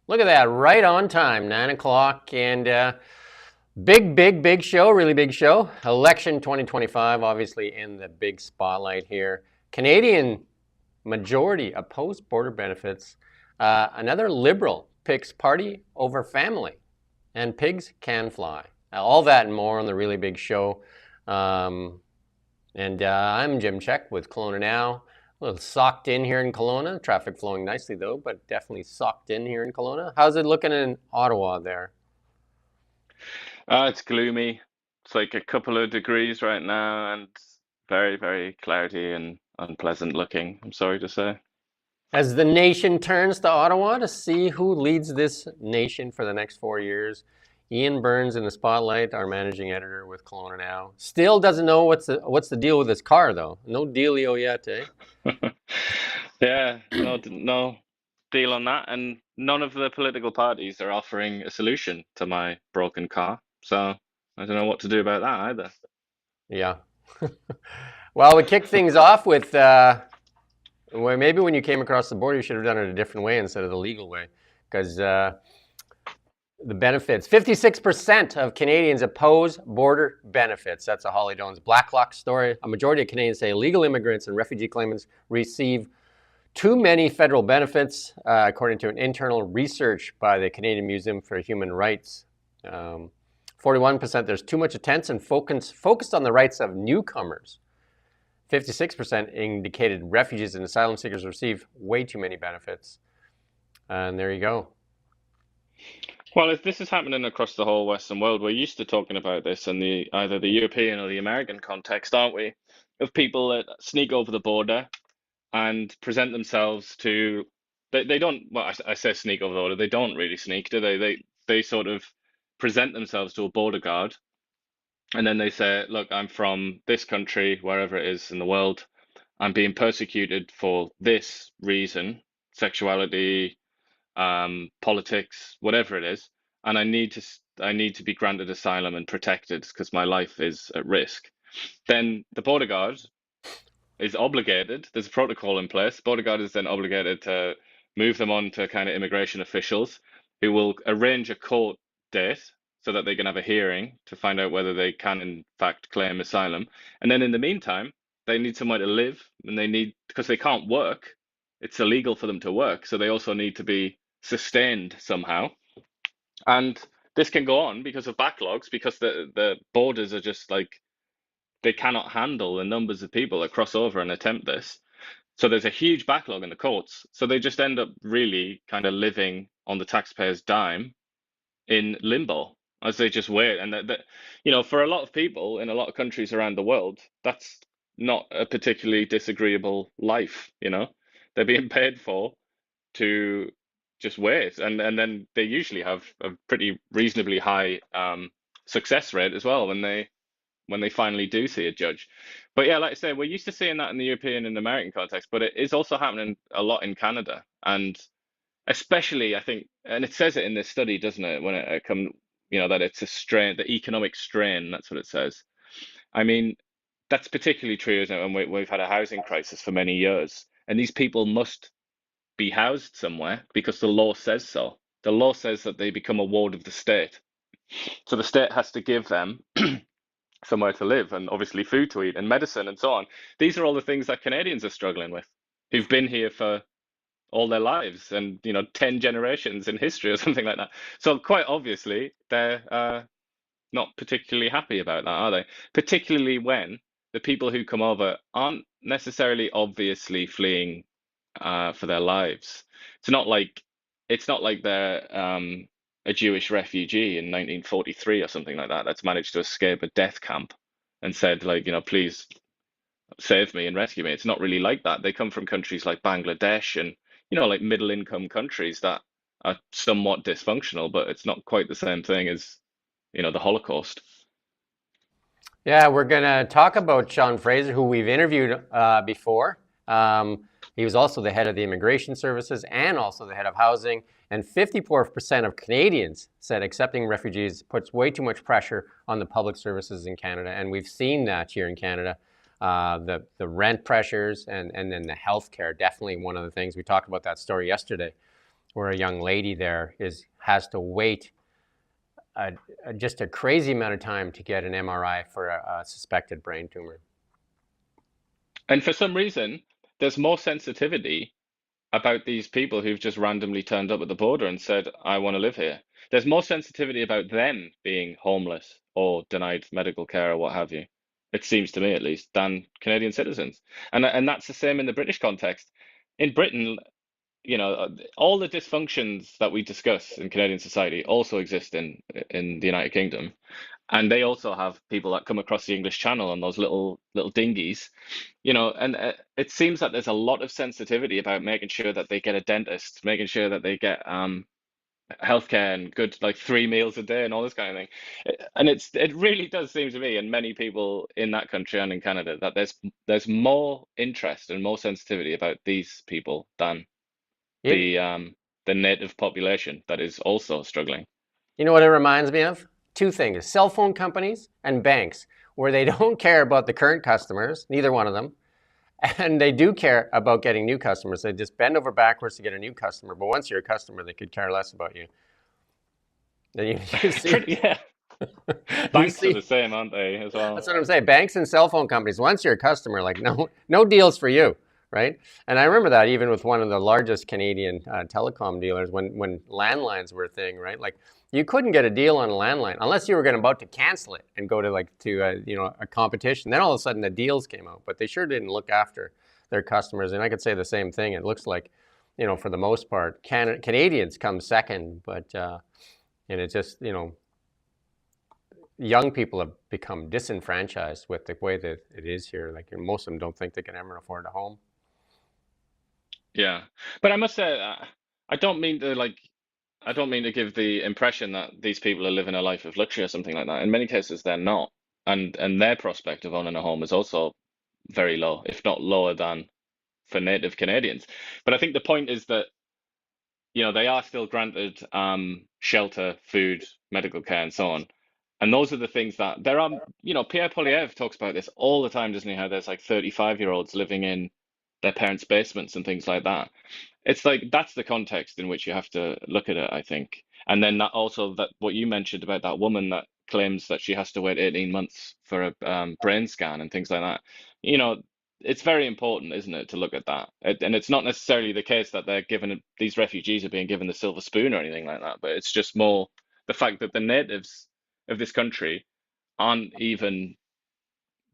Look at that, right on time, 9 o'clock, and big show, really big show. Election 2025, obviously in the big spotlight here. Canadian majority oppose border benefits. Another liberal picks party over family, and pigs can fly. All that and more on the really big show. Um, and I'm Jim Check with Kelowna Now. A little socked in here in Kelowna. Traffic flowing nicely though, but definitely socked in here in Kelowna. How's it looking in Ottawa there? It's gloomy. It's like a couple of degrees right now and very, very cloudy and unpleasant looking, I'm sorry to say. As the nation turns to Ottawa to see who leads this nation for the next 4 years, Ian Burns in the spotlight, our managing editor with Kelowna Now, still doesn't know what's the deal with his car though. No dealio yet, eh? Yeah, no deal on that, and none of the political parties are offering a solution to my broken car. So I don't know what to do about that either. Yeah. Well, we kick things off with well, maybe when you came across the border, you should have done it a different way instead of the legal way, because the benefits. 56% of Canadians oppose border benefits. That's a Holly Jones Blacklock story. A majority of Canadians say illegal immigrants and refugee claimants receive too many federal benefits, according to an internal research by the Canadian Museum for Human Rights. 41%, there's too much attention focused on the rights of newcomers. 56% indicated refugees and asylum seekers receive way too many benefits. And there you go. Well, if this is happening across the whole Western world, we're used to talking about this in the either the European or the American context, aren't we? Of people that sneak over the border and present themselves to they don't well I say sneak over the border, they don't really sneak, do they? They sort of present themselves to a border guard, and then they say, look, I'm from this country, wherever it is in the world. I'm being persecuted for this reason, sexuality, politics, whatever it is, and I need to be granted asylum and protected because my life is at risk. Then the border guard is obligated, there's a protocol in place. Border Guard is then obligated to move them on to kind of immigration officials who will arrange a court date so that they can have a hearing to find out whether they can, in fact, claim asylum. And then in the meantime, they need somewhere to live and they need, because they can't work, it's illegal for them to work. So they also need to be sustained somehow. And this can go on because of backlogs, because the borders are just like they cannot handle the numbers of people that cross over and attempt this. So there's a huge backlog in the courts. So they just end up really kind of living on the taxpayer's dime in limbo as they just wait. And for a lot of people in a lot of countries around the world, that's not a particularly disagreeable life. They're being paid for to just wait, and then they usually have a pretty reasonably high success rate as well when they finally do see a judge. But yeah, like I say, we're used to seeing that in the European and American context, but it is also happening a lot in Canada. And especially, I think, and it says it in this study, doesn't it, when it comes, that it's a strain, the economic strain, that's what it says. I mean, that's particularly true, isn't it, when we've had a housing crisis for many years. And these people must be housed somewhere because the law says so. The law says that they become a ward of the state. So the state has to give them somewhere to live and obviously food to eat and medicine and so on. These are all the things that Canadians are struggling with, who've been here for all their lives and 10 generations in history or something like that. So quite obviously they're not particularly happy about that, are they? Particularly when the people who come over aren't necessarily obviously fleeing for their lives. It's not like they're a Jewish refugee in 1943 or something like that that's managed to escape a death camp and said, like, please save me and rescue me. It's not really like that. They come from countries like Bangladesh and, like middle income countries that are somewhat dysfunctional, but it's not quite the same thing as, the Holocaust. Yeah, we're going to talk about Sean Fraser, who we've interviewed before. He was also the head of the Immigration Services and also the head of housing. And 54% of Canadians said accepting refugees puts way too much pressure on the public services in Canada. And we've seen that here in Canada. The rent pressures and then the health care, definitely one of the things. We talked about that story yesterday where a young lady there has to wait just a crazy amount of time to get an MRI for a suspected brain tumor. And for some reason, there's more sensitivity about these people who've just randomly turned up at the border and said, I want to live here. There's more sensitivity about them being homeless or denied medical care or what have you, it seems to me at least, than Canadian citizens. And that's the same in the British context. In Britain, all the dysfunctions that we discuss in Canadian society also exist in the United Kingdom. And they also have people that come across the English Channel on those little dinghies, and it seems that there's a lot of sensitivity about making sure that they get a dentist, making sure that they get healthcare and good, like 3 meals a day and all this kind of thing. And it really does seem to me, and many people in that country and in Canada, that there's more interest and more sensitivity about these people than the native population that is also struggling. You know what it reminds me of? Two things: cell phone companies and banks, where they don't care about the current customers, neither one of them, and they do care about getting new customers. They just bend over backwards to get a new customer, but once you're a customer, they could care less about you. Then you see, Yeah. Banks are the same, aren't they, as well? That's what I'm saying. Banks and cell phone companies, once you're a customer, like no deals for you, right? And I remember that even with one of the largest Canadian telecom dealers when landlines were a thing, right? Like you couldn't get a deal on a landline unless you were about to cancel it and go to a competition. Then all of a sudden the deals came out, but they sure didn't look after their customers. And I could say the same thing. It looks like, for the most part, Canadians come second, but and it's just, young people have become disenfranchised with the way that it is here. Like most of them don't think they can ever afford a home. Yeah, but I must say, I don't mean to give the impression that these people are living a life of luxury or something like that. In many cases, they're not, and their prospect of owning a home is also very low, if not lower than for native Canadians. But I think the point is that they are still granted shelter, food, medical care, and so on. And those are the things that there are. Pierre Poilievre talks about this all the time, doesn't he? How there's like 35-year-olds living in their parents' basements and things like that. It's like that's the context in which you have to look at it, I think. And then that also, that what you mentioned about that woman that claims that she has to wait 18 months for a brain scan and things like that. It's very important, isn't it, to look at that? And it's not necessarily the case that these refugees are being given the silver spoon or anything like that, but it's just more the fact that the natives of this country aren't even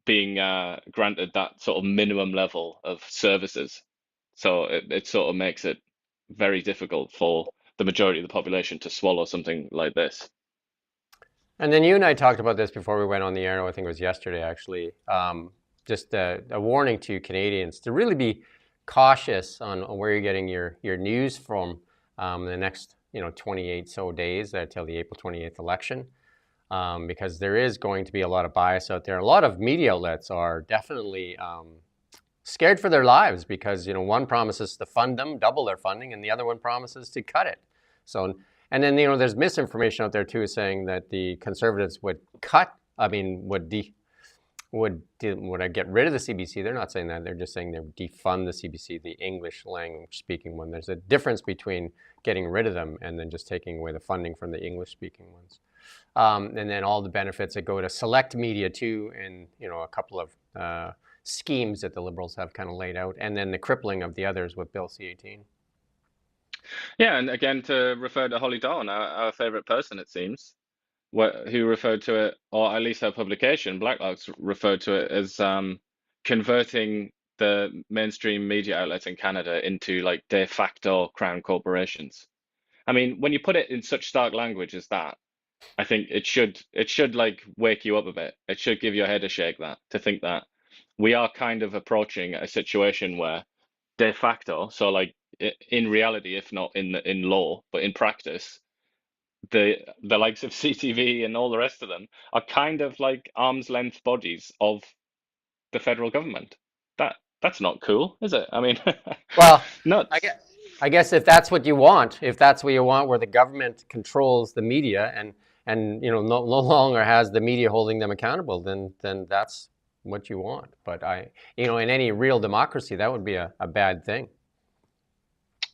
being granted that sort of minimum level of services. So it sort of makes it very difficult for the majority of the population to swallow something like this. And then you and I talked about this before we went on the air. I think it was yesterday, actually. Just a warning to Canadians to really be cautious on where you're getting your news from the next 28 so days until the April 28th election. Because there is going to be a lot of bias out there. A lot of media outlets are definitely scared for their lives because one promises to fund them, double their funding, and the other one promises to cut it. So, and then there's misinformation out there too, saying that the Conservatives would get rid of the CBC. They're not saying that. They're just saying they would defund the CBC, the English language speaking one. There's a difference between getting rid of them and then just taking away the funding from the English speaking ones. And then all the benefits that go to select media too, and a couple of schemes that the Liberals have kind of laid out, and then the crippling of the others with Bill C-18. Yeah, and again, to refer to Holly Dawn, our favorite person, it seems, who referred to it, or at least her publication, Blacklock's, referred to it as converting the mainstream media outlets in Canada into like de facto crown corporations. I mean, when you put it in such stark language as that, I think it should like wake you up a bit. It should give your head a shake to think that we are kind of approaching a situation where de facto, so like in reality, if not in law, but in practice, the likes of CTV and all the rest of them are kind of like arm's length bodies of the federal government. That's not cool, is it? I mean, well, nuts. I guess if that's what you want, where the government controls the media and no longer has the media holding them accountable, then that's what you want. But in any real democracy, that would be a bad thing.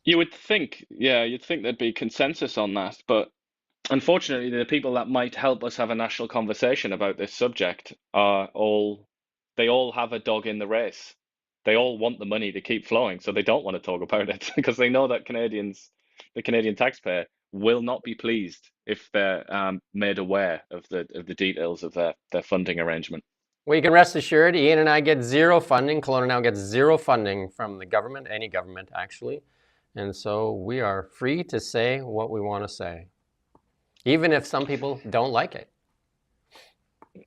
You would think, yeah, you'd think there'd be consensus on that, but unfortunately, the people that might help us have a national conversation about this subject they all have a dog in the race. They all want the money to keep flowing, so they don't want to talk about it because they know that the Canadian taxpayer, will not be pleased if they're made aware of the details of their funding arrangement. Well, you can rest assured, Ian and I get zero funding. Kelowna now gets zero funding from the government, any government actually. And so we are free to say what we want to say, even if some people don't like it.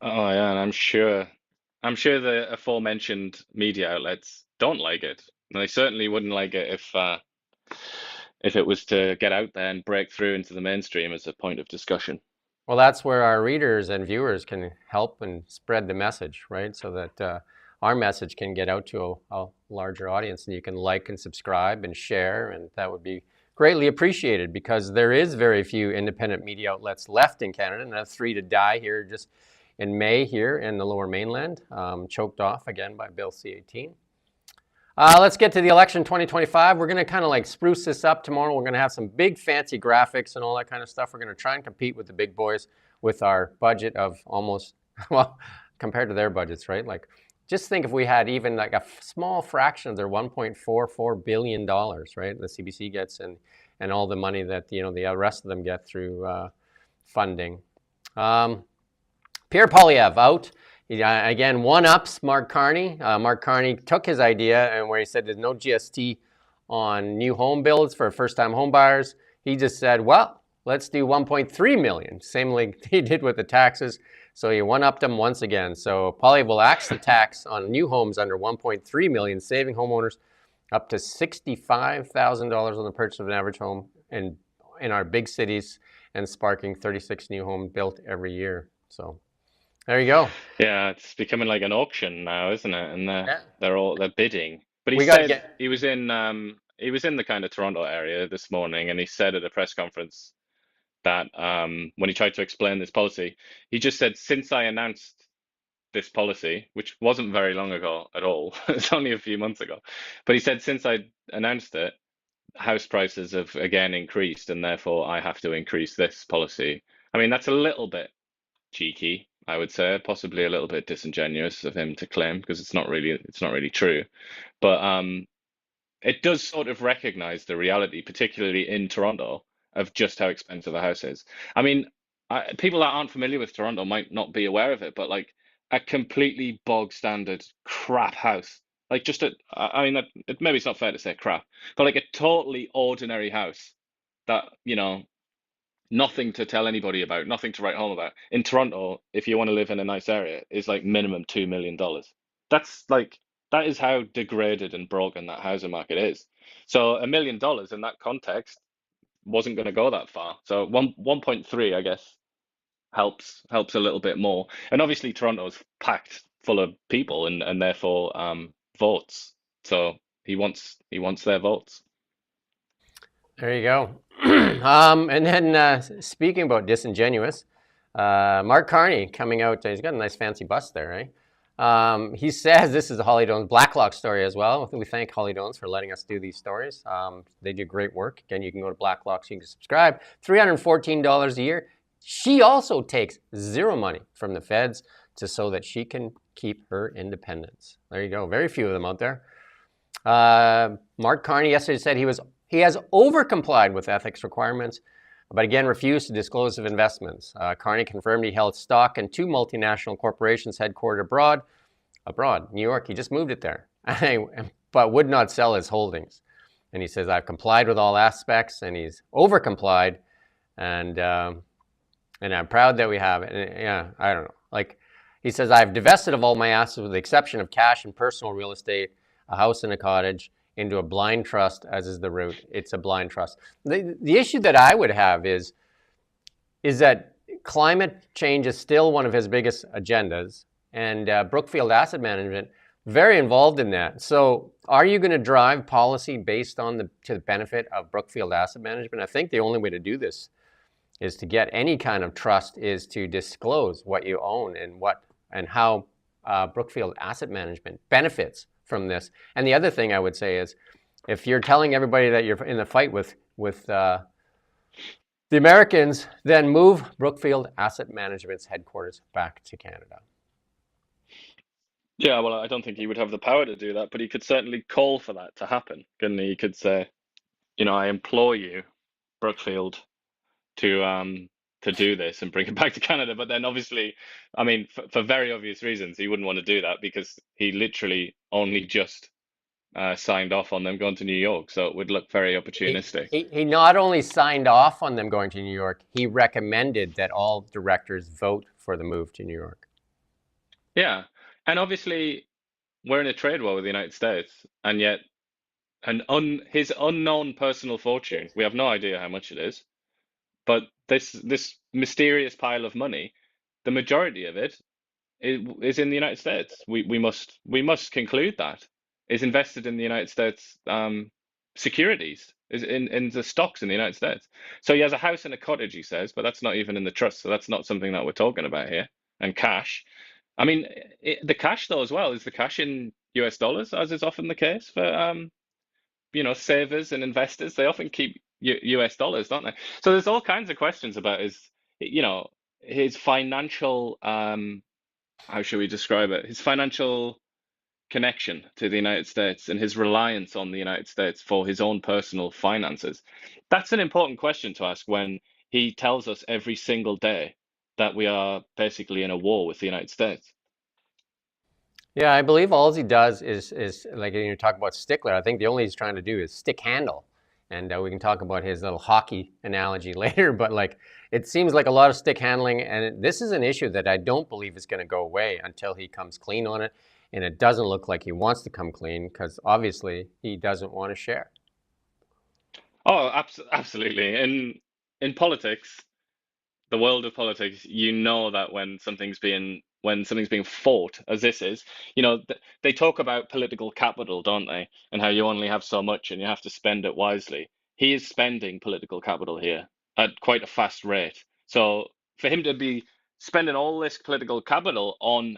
Oh yeah, and I'm sure the aforementioned media outlets don't like it. And they certainly wouldn't like it if it was to get out there and break through into the mainstream as a point of discussion. Well, that's where our readers and viewers can help and spread the message, right? So that our message can get out to a larger audience, and you can like and subscribe and share, and that would be greatly appreciated because there is very few independent media outlets left in Canada, and that's 3 to die here just in May here in the Lower Mainland, choked off again by Bill C-18. Let's get to the election 2025. We're going to kind of like spruce this up tomorrow. We're going to have some big fancy graphics and all that kind of stuff. We're going to try and compete with the big boys with our budget of almost, well, compared to their budgets, right? Like, just think if we had even like a small fraction of their $1.44 billion, right? The CBC gets and all the money that, you know, the rest of them get through funding. Pierre Poilievre out. Again, one-ups Mark Carney. Mark Carney took his idea and where he said there's no GST on new home builds for first-time home buyers. He just said, well, let's do 1.3 million. Same like he did with the taxes. So he one-upped them once again. So Poilievre will axe the tax on new homes under 1.3 million, saving homeowners up to $65,000 on the purchase of an average home in our big cities and sparking 36 new homes built every year. So there you go. Yeah, it's becoming like an auction now, isn't it? And they're bidding. But he We got to said get. he was in the kind of Toronto area this morning, and he said at a press conference that when he tried to explain this policy, he just said, since I announced this policy, which wasn't very long ago at all, it's only a few months ago, but he said, since I announced it, house prices have again increased, and therefore I have to increase this policy. I mean, that's a little bit cheeky, I would say, possibly a little bit disingenuous of him to claim because it's not really true. But it does sort of recognize the reality, particularly in Toronto, of just how expensive a house is. I mean, people that aren't familiar with Toronto might not be aware of it, but like a completely bog standard crap house, like just I mean, maybe it's not fair to say crap, but like a totally ordinary house that, nothing to tell anybody about, nothing to write home about. In Toronto, if you want to live in a nice area, is like minimum $2 million. That is how degraded and broken that housing market is. So $1 million in that context wasn't going to go that far. So 1.3, I guess, helps a little bit more. And obviously Toronto's packed full of people and therefore votes. So he wants their votes. There you go. And then speaking about disingenuous, Mark Carney coming out. He's got a nice fancy bus there, right? He says this is a Holly Dones Blacklock story as well. We thank Holly Dones for letting us do these stories. They do great work. Again, you can go to Blacklock so you can subscribe. $314 a year. She also takes zero money from the feds so that she can keep her independence. There you go. Very few of them out there. Mark Carney yesterday said he has over-complied with ethics requirements, but again refused to disclose of investments. Carney confirmed he held stock in 2 multinational corporations headquartered abroad, New York. He just moved it there, but would not sell his holdings. And he says, I've complied with all aspects, and he's over-complied, and I'm proud that we have it. And, yeah, I don't know. Like, he says, I've divested of all my assets with the exception of cash and personal real estate, a house and a cottage, into a blind trust, as is the route. It's a blind trust. The issue that I would have is that climate change is still one of his biggest agendas, and Brookfield Asset Management, very involved in that. So are you going to drive policy based on to the benefit of Brookfield Asset Management? I think the only way to do this is to get any kind of trust is to disclose what you own and how Brookfield Asset Management benefits from this. And the other thing I would say is if you're telling everybody that you're in the fight with the Americans, then move Brookfield Asset Management's headquarters back to Canada. Yeah, well, I don't think he would have the power to do that, but he could certainly call for that to happen, couldn't he? He could say, I implore you, Brookfield, to do this and bring it back to Canada. But then obviously, I mean, for very obvious reasons, he wouldn't want to do that because he literally only just signed off on them going to New York. So it would look very opportunistic. He not only signed off on them going to New York, he recommended that all directors vote for the move to New York. Yeah. And obviously, we're in a trade war with the United States, and yet his unknown personal fortune, we have no idea how much it is, but this mysterious pile of money, the majority of it is in the United States. We must conclude that is invested in the United States securities, is in the stocks in the United States. So he has a house and a cottage, he says, but that's not even in the trust. So that's not something that we're talking about here. And cash. I mean, the cash though as well, is the cash in US dollars, as is often the case for savers and investors. They often keep US dollars, don't they? So there's all kinds of questions about his financial how should we describe it? His financial connection to the United States and his reliance on the United States for his own personal finances. That's an important question to ask when he tells us every single day that we are basically in a war with the United States. Yeah, I believe all he does is like you talk about Stickler. I think the only he's trying to do is stick handle, and we can talk about his little hockey analogy later. But like, it seems like a lot of stick handling, and this is an issue that I don't believe is going to go away until he comes clean on it. And it doesn't look like he wants to come clean because obviously he doesn't want to share. Oh, absolutely. In politics, the world of politics, you know that when something's being fought, as this is, they talk about political capital, don't they? And how you only have so much and you have to spend it wisely. He is spending political capital here at quite a fast rate. So for him to be spending all this political capital on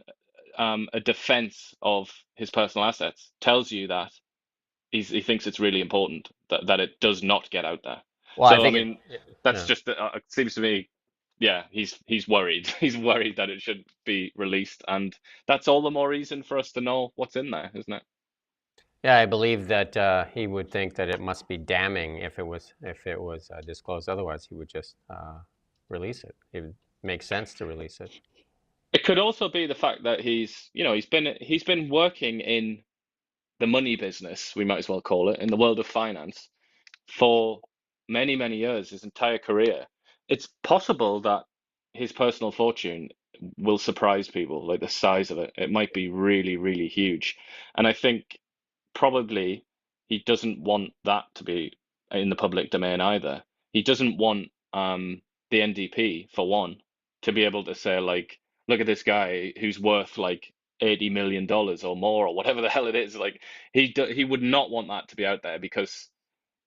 a defense of his personal assets tells you that he thinks it's really important that it does not get out there. Well, I So I think mean, that's yeah. just it seems to me, yeah, he's worried. He's worried that it should be released, and that's all the more reason for us to know what's in there, isn't it? Yeah, I believe that he would think that it must be damning if it was disclosed. Otherwise, he would just release it. It would make sense to release it. It could also be the fact that he's been working in the money business, we might as well call it, in the world of finance for many, many years, his entire career. It's possible that his personal fortune will surprise people, like the size of it. It might be really, really huge. And I think probably he doesn't want that to be in the public domain either. He doesn't want the NDP, for one, to be able to say, like, look at this guy who's worth like $80 million or more or whatever the hell it is. Like he would not want that to be out there because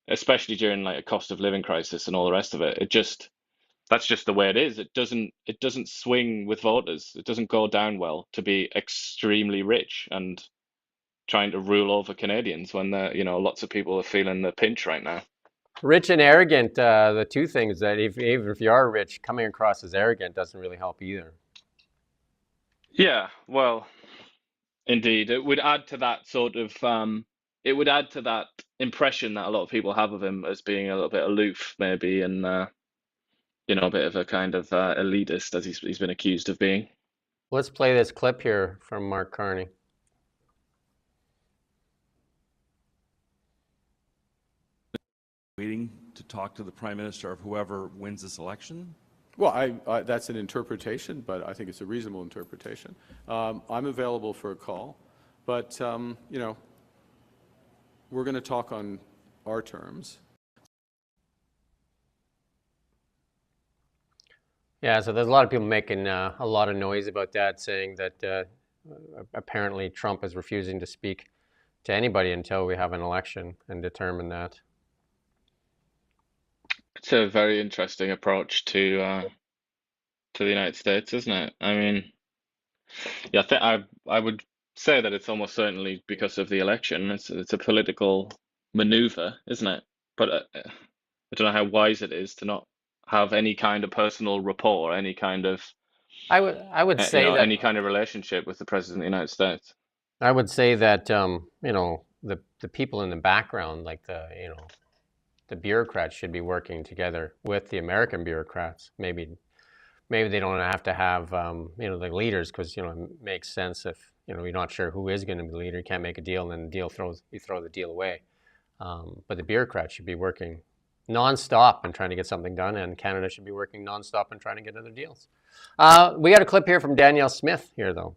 especially during like a cost of living crisis and all the rest of it, that's just the way it is. It doesn't swing with voters. It doesn't go down well to be extremely rich and trying to rule over Canadians when lots of people are feeling the pinch right now. Rich and arrogant, the two things that even if you are rich, coming across as arrogant doesn't really help either. Yeah, well, indeed, it would add to that it would add to that impression that a lot of people have of him as being a little bit aloof, maybe, and a bit of a kind of elitist, as he's been accused of being. Let's play this clip here from Mark Carney. Waiting to talk to the Prime Minister of whoever wins this election? Well, that's an interpretation, but I think it's a reasonable interpretation. I'm available for a call, but, we're going to talk on our terms. Yeah, so there's a lot of people making a lot of noise about that, saying that apparently Trump is refusing to speak to anybody until we have an election and determine that. It's a very interesting approach to the United States, isn't it? I mean, yeah, I would say that it's almost certainly because of the election. It's a political maneuver, isn't it? But I don't know how wise it is to not have any kind of personal rapport, any kind of I would say that any kind of relationship with the president of the United States. I would say that the people in the background, like the bureaucrats, should be working together with the American bureaucrats. Maybe they don't have to have the leaders, because it makes sense if you're not sure who is going to be the leader. You can't make a deal and then you throw the deal away. But the bureaucrats should be working nonstop and trying to get something done, and Canada should be working nonstop and trying to get other deals. We got a clip here from Danielle Smith here, though.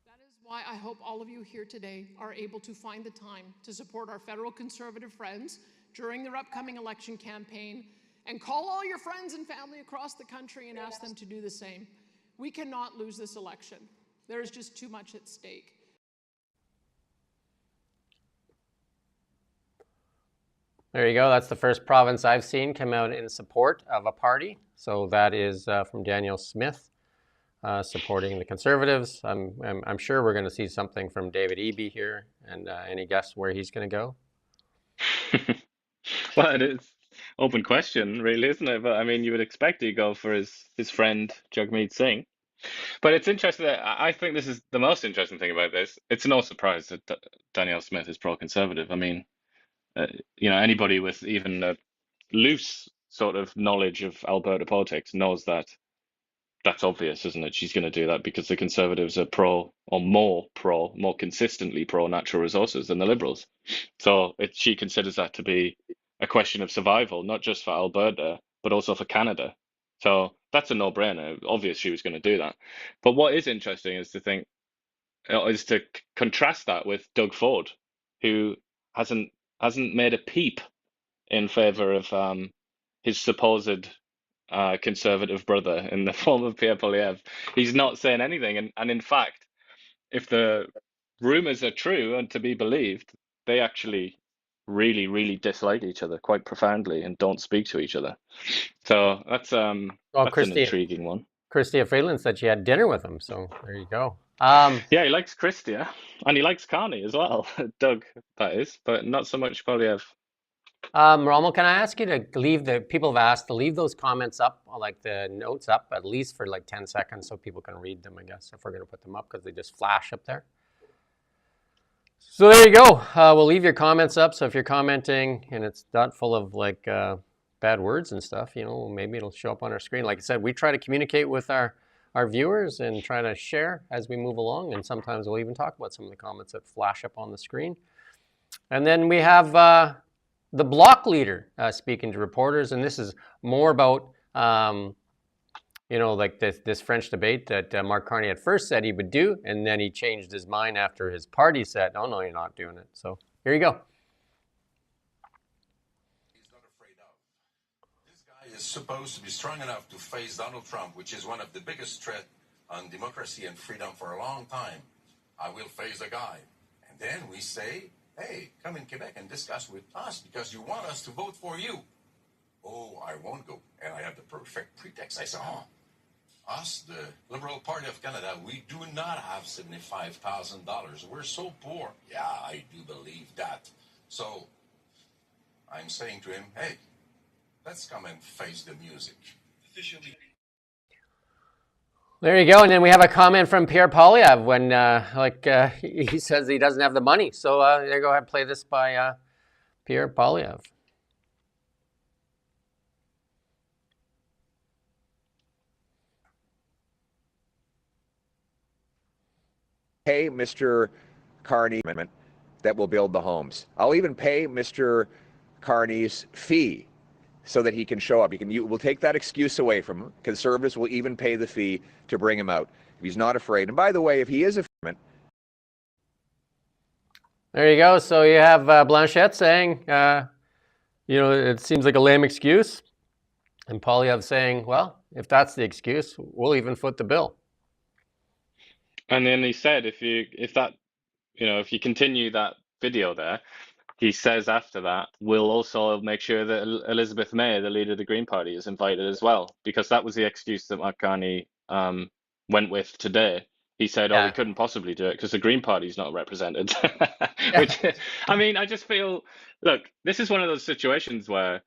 That is why I hope all of you here today are able to find the time to support our federal Conservative friends during their upcoming election campaign, and call all your friends and family across the country and ask them to do the same. We cannot lose this election. There is just too much at stake. There you go. That's the first province I've seen come out in support of a party. So that is from Danielle Smith, supporting the Conservatives. I'm sure we're going to see something from David Eby here. And any guess where he's going to go? Well, it is open question, really, isn't it? But I mean, you would expect he'd go for his friend Jagmeet Singh. But it's interesting that I think this is the most interesting thing about this. It's no surprise that Danielle Smith is pro-conservative. I mean, anybody with even a loose sort of knowledge of Alberta politics knows that that's obvious, isn't it? She's going to do that because the Conservatives are more consistently pro natural resources than the Liberals. So she considers that to be a question of survival, not just for Alberta, but also for Canada. So that's a no-brainer. Obvious she was going to do that. But what is interesting is to contrast that with Doug Ford, who hasn't made a peep in favor of his supposed conservative brother in the form of Pierre Poilievre. He's not saying anything, and in fact, if the rumors are true and to be believed, they actually really, really dislike each other quite profoundly and don't speak to each other. So that's an intriguing one. Chrystia Freeland said she had dinner with him, so there you go. Yeah, he likes Chrystia, and he likes Carney as well. Doug, that is, but not so much Poilievre. Rommel, can I ask you to people have asked to leave those comments up, like the notes up, at least for like 10 seconds so people can read them, I guess, if we're going to put them up, because they just flash up there. So there you go. We'll leave your comments up. So if you're commenting and it's not full of like bad words and stuff, maybe it'll show up on our screen. Like I said, we try to communicate with our viewers and try to share as we move along. And sometimes we'll even talk about some of the comments that flash up on the screen. And then we have the bloc leader speaking to reporters. And this is more about, like this French debate that Mark Carney at first said he would do, and then he changed his mind after his party said, "Oh no, you're not doing it." So here you go. He's not afraid of. This guy is supposed to be strong enough to face Donald Trump, which is one of the biggest threats on democracy and freedom for a long time. I will face the guy. And then we say, hey, come in Quebec and discuss with us because you want us to vote for you. Oh, I won't go. And I have the perfect pretext. I say, us, the Liberal Party of Canada, we do not have $75,000. We're so poor. Yeah, I do believe that. So I'm saying to him, hey, let's come and face the music. Officially. There you go. And then we have a comment from Pierre Poilievre when he says he doesn't have the money. So there you go ahead, play this by Pierre Poilievre. Pay Mr. Carney amendment that will build the homes. I'll even pay Mr. Carney's fee so that he can show up. We'll take that excuse away from him. Conservatives will even pay the fee to bring him out if he's not afraid. And by the way, if he is afraid. There you go. So you have Blanchette saying, it seems like a lame excuse. And Poilievre saying, well, if that's the excuse, we'll even foot the bill. And then he said, if you continue that video there, he says after that, we'll also make sure that Elizabeth May, the leader of the Green Party, is invited as well, because that was the excuse that Mark Carney went with today. He said, "Oh, we Yeah. couldn't possibly do it because the Green Party's not represented." Yeah. Which, I mean, I just feel, look, this is one of those situations where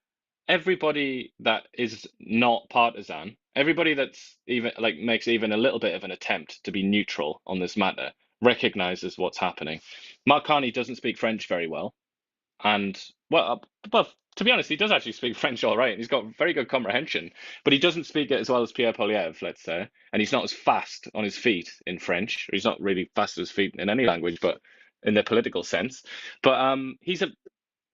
everybody that is not partisan, everybody that's even like makes even a little bit of an attempt to be neutral on this matter, recognizes what's happening. Mark Carney doesn't speak French very well. And well, to be honest, he does actually speak French all right, and he's got very good comprehension. But he doesn't speak it as well as Pierre Poilievre, let's say, and he's not as fast on his feet in French. Or he's not really fast on his feet in any language, but in the political sense. But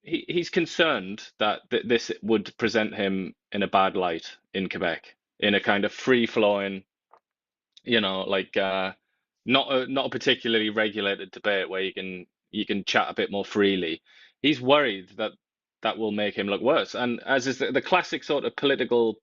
he's concerned that this would present him in a bad light in Quebec, in a kind of free-flowing, like not a particularly regulated debate where you can chat a bit more freely. He's worried that that will make him look worse. And as is the classic sort of political,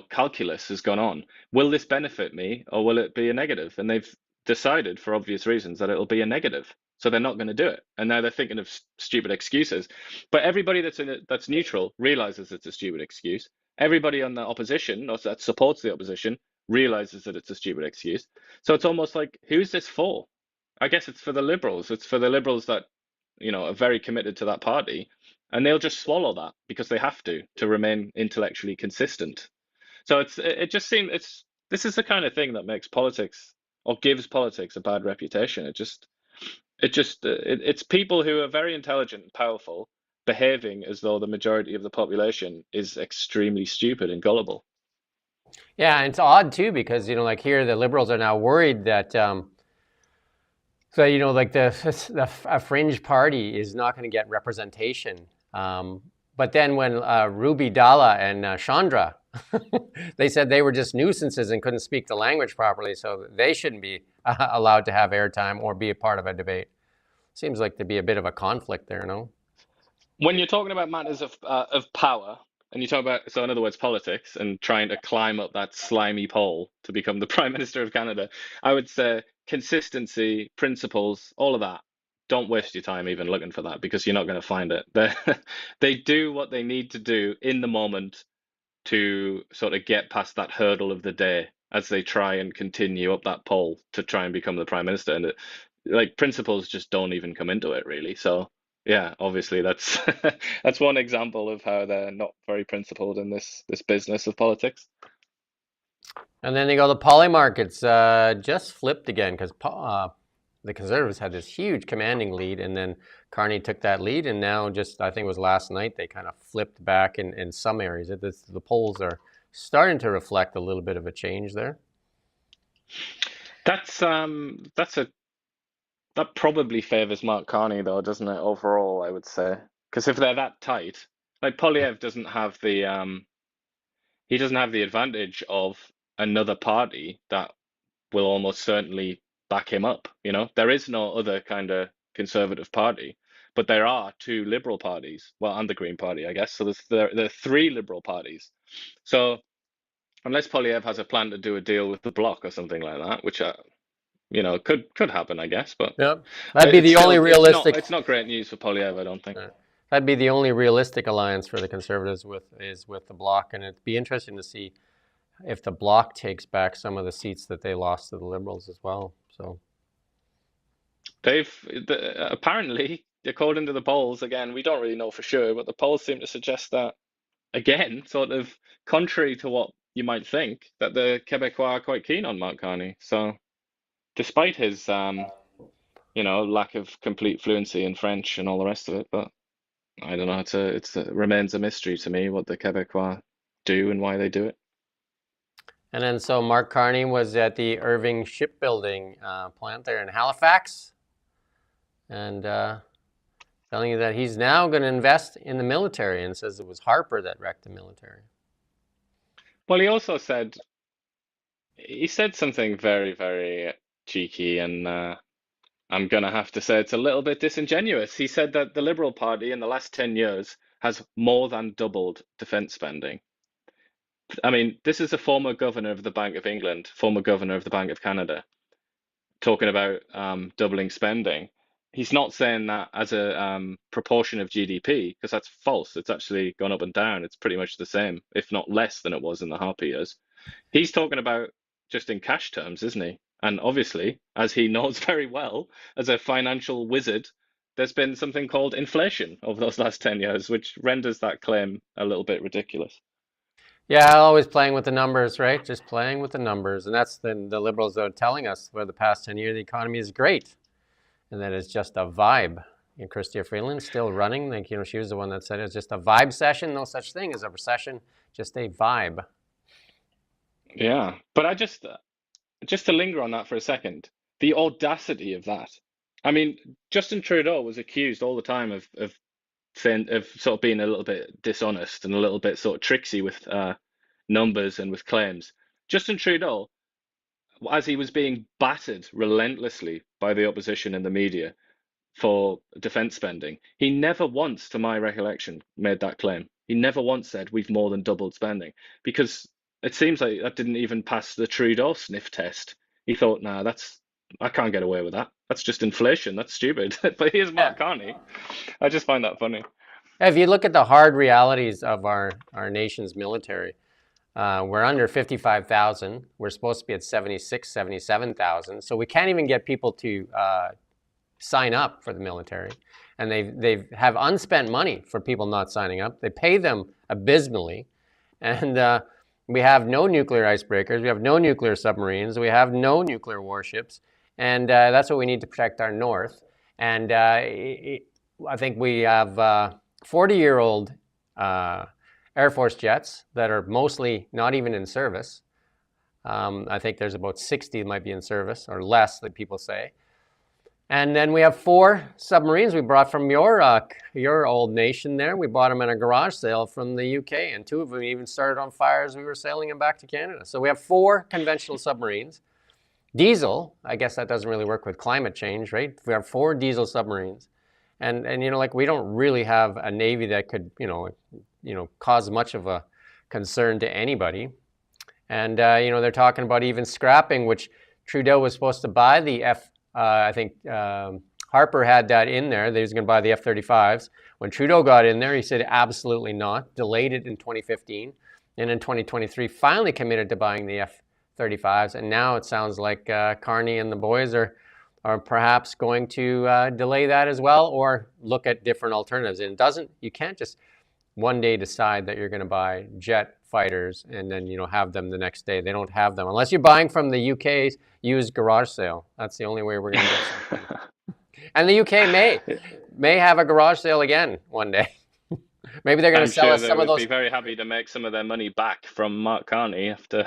calculus has gone on. Will this benefit me or will it be a negative? And they've decided, for obvious reasons, that it'll be a negative. So they're not going to do it. And now they're thinking of stupid excuses. But everybody that's neutral realizes it's a stupid excuse. Everybody on the opposition or that supports the opposition realizes that it's a stupid excuse. So it's almost like, who's this for? I guess it's for the Liberals. It's for the Liberals that, are very committed to that party. And they'll just swallow that because they have to remain intellectually consistent. So it just seems this is the kind of thing that makes politics or gives politics a bad reputation. It's people who are very intelligent and powerful behaving as though the majority of the population is extremely stupid and gullible. Yeah, and it's odd too because like here the Liberals are now worried that so like a fringe party is not going to get representation. But then when Ruby Dalla and Chandra, they said they were just nuisances and couldn't speak the language properly, so they shouldn't be allowed to have airtime or be a part of a debate. Seems like there'd be a bit of a conflict there, no? When you're talking about matters of power, and you talk about, so in other words, politics, and trying to climb up that slimy pole to become the Prime Minister of Canada, I would say consistency, principles, all of that. Don't waste your time even looking for that because you're not going to find it. They do what they need to do in the moment to sort of get past that hurdle of the day as they try and continue up that pole to try and become the Prime Minister. And like principles just don't even come into it really. So yeah, obviously that's that's one example of how they're not very principled in this business of politics. And then they go, the poly markets just flipped again because the Conservatives had this huge commanding lead, and then Carney took that lead, and now just, I think it was last night, they kind of flipped back in some areas. The polls are starting to reflect a little bit of a change there. That probably favors Mark Carney though, doesn't it, overall, I would say. Because if they're that tight, like Poilievre doesn't have the advantage of another party that will almost certainly back him up. There is no other kind of conservative party, but there are two liberal parties, well, and the Green Party, I guess. So there are three liberal parties. So unless Poilievre has a plan to do a deal with the Bloc or something like that, which could happen, I guess. But yeah, that'd be the only realistic. It's not great news for Poilievre, I don't think. That'd be the only realistic alliance for the Conservatives with the Bloc, and it'd be interesting to see if the Bloc takes back some of the seats that they lost to the Liberals as well. So apparently, according to the polls, again, we don't really know for sure, but the polls seem to suggest that, again, sort of contrary to what you might think, that the Quebecois are quite keen on Mark Carney. So despite his, lack of complete fluency in French and all the rest of it, but I don't know, it remains a mystery to me what the Quebecois do and why they do it. And then so Mark Carney was at the Irving Shipbuilding plant there in Halifax, and telling you that he's now going to invest in the military, and says it was Harper that wrecked the military. Well, he also said something very, very cheeky, and I'm going to have to say it's a little bit disingenuous. He said that the Liberal Party in the last 10 years has more than doubled defense spending. I mean, this is a former governor of the Bank of England, former governor of the Bank of Canada, talking about doubling spending. he's not saying that as a proportion of GDP, because that's false. It's actually gone up and down. It's pretty much the same, if not less than it was in the Harper years. He's talking about just in cash terms, isn't he? And obviously, as he knows very well, as a financial wizard, there's been something called inflation over those last 10 years, which renders that claim a little bit ridiculous. Yeah, always playing with the numbers, right? Just playing with the numbers. And that's the liberals are telling us for the past 10 years the economy is great and that it's just a vibe. And Chrystia Freeland still running. Like, she was the one that said it's just a vibe session. No such thing as a recession, just a vibe. Yeah, but I just to linger on that for a second, the audacity of that. I mean, Justin Trudeau was accused all the time of saying of sort of being a little bit dishonest and a little bit sort of tricksy with numbers and with claims. Justin Trudeau, as he was being battered relentlessly by the opposition and the media for defense spending, he never once, to my recollection, made that claim. He never once said we've more than doubled spending, because it seems like that didn't even pass the Trudeau sniff test. He thought, nah, I can't get away with that. That's just inflation. That's stupid. But here's Mark Carney. I just find that funny. If you look at the hard realities of our nation's military, we're under 55,000. We're supposed to be at 76, 77,000. So we can't even get people to sign up for the military. And they have unspent money for people not signing up. They pay them abysmally. And we have no nuclear icebreakers. We have no nuclear submarines. We have no nuclear warships. And that's what we need to protect our north. And I think we have 40-year-old Air Force jets that are mostly not even in service. I think there's about 60 might be in service or less, that people say. And then we have 4 submarines we brought from your old nation there. We bought them in a garage sale from the UK, and 2 of them even started on fire as we were sailing them back to Canada. So we have 4 conventional submarines. Diesel, I guess that doesn't really work with climate change, right? We have 4 diesel submarines. And like, we don't really have a Navy that could, cause much of a concern to anybody. And, they're talking about even scrapping, which Trudeau was supposed to buy the I think Harper had that in there. They was going to buy the F-35s. When Trudeau got in there, he said absolutely not, delayed it in 2015. And in 2023, finally committed to buying the F-35s. And now it sounds like Carney and the boys are perhaps going to delay that as well, or look at different alternatives. And you can't just one day decide that you're going to buy jet fighters and then have them the next day. They don't have them unless you're buying from the UK's used garage sale. That's the only way we're going to get something. And the UK may have a garage sale again one day. Maybe they're going to sell us some of those. Be very happy to make some of their money back from Mark Carney after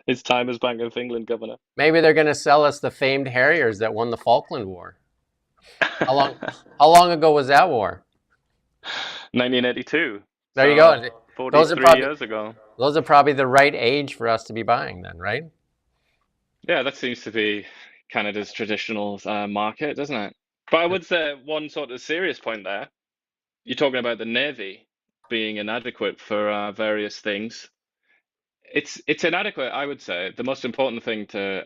his time as Bank of England governor. Maybe they're going to sell us the famed Harriers that won the Falkland War. How long ago was that war? 1982. There you go. 43 years ago. Those are probably the right age for us to be buying then, right? Yeah, that seems to be Canada's traditional market, doesn't it? But I would say one sort of serious point there. You're talking about the Navy being inadequate for various things. It's inadequate, I would say. The most important thing to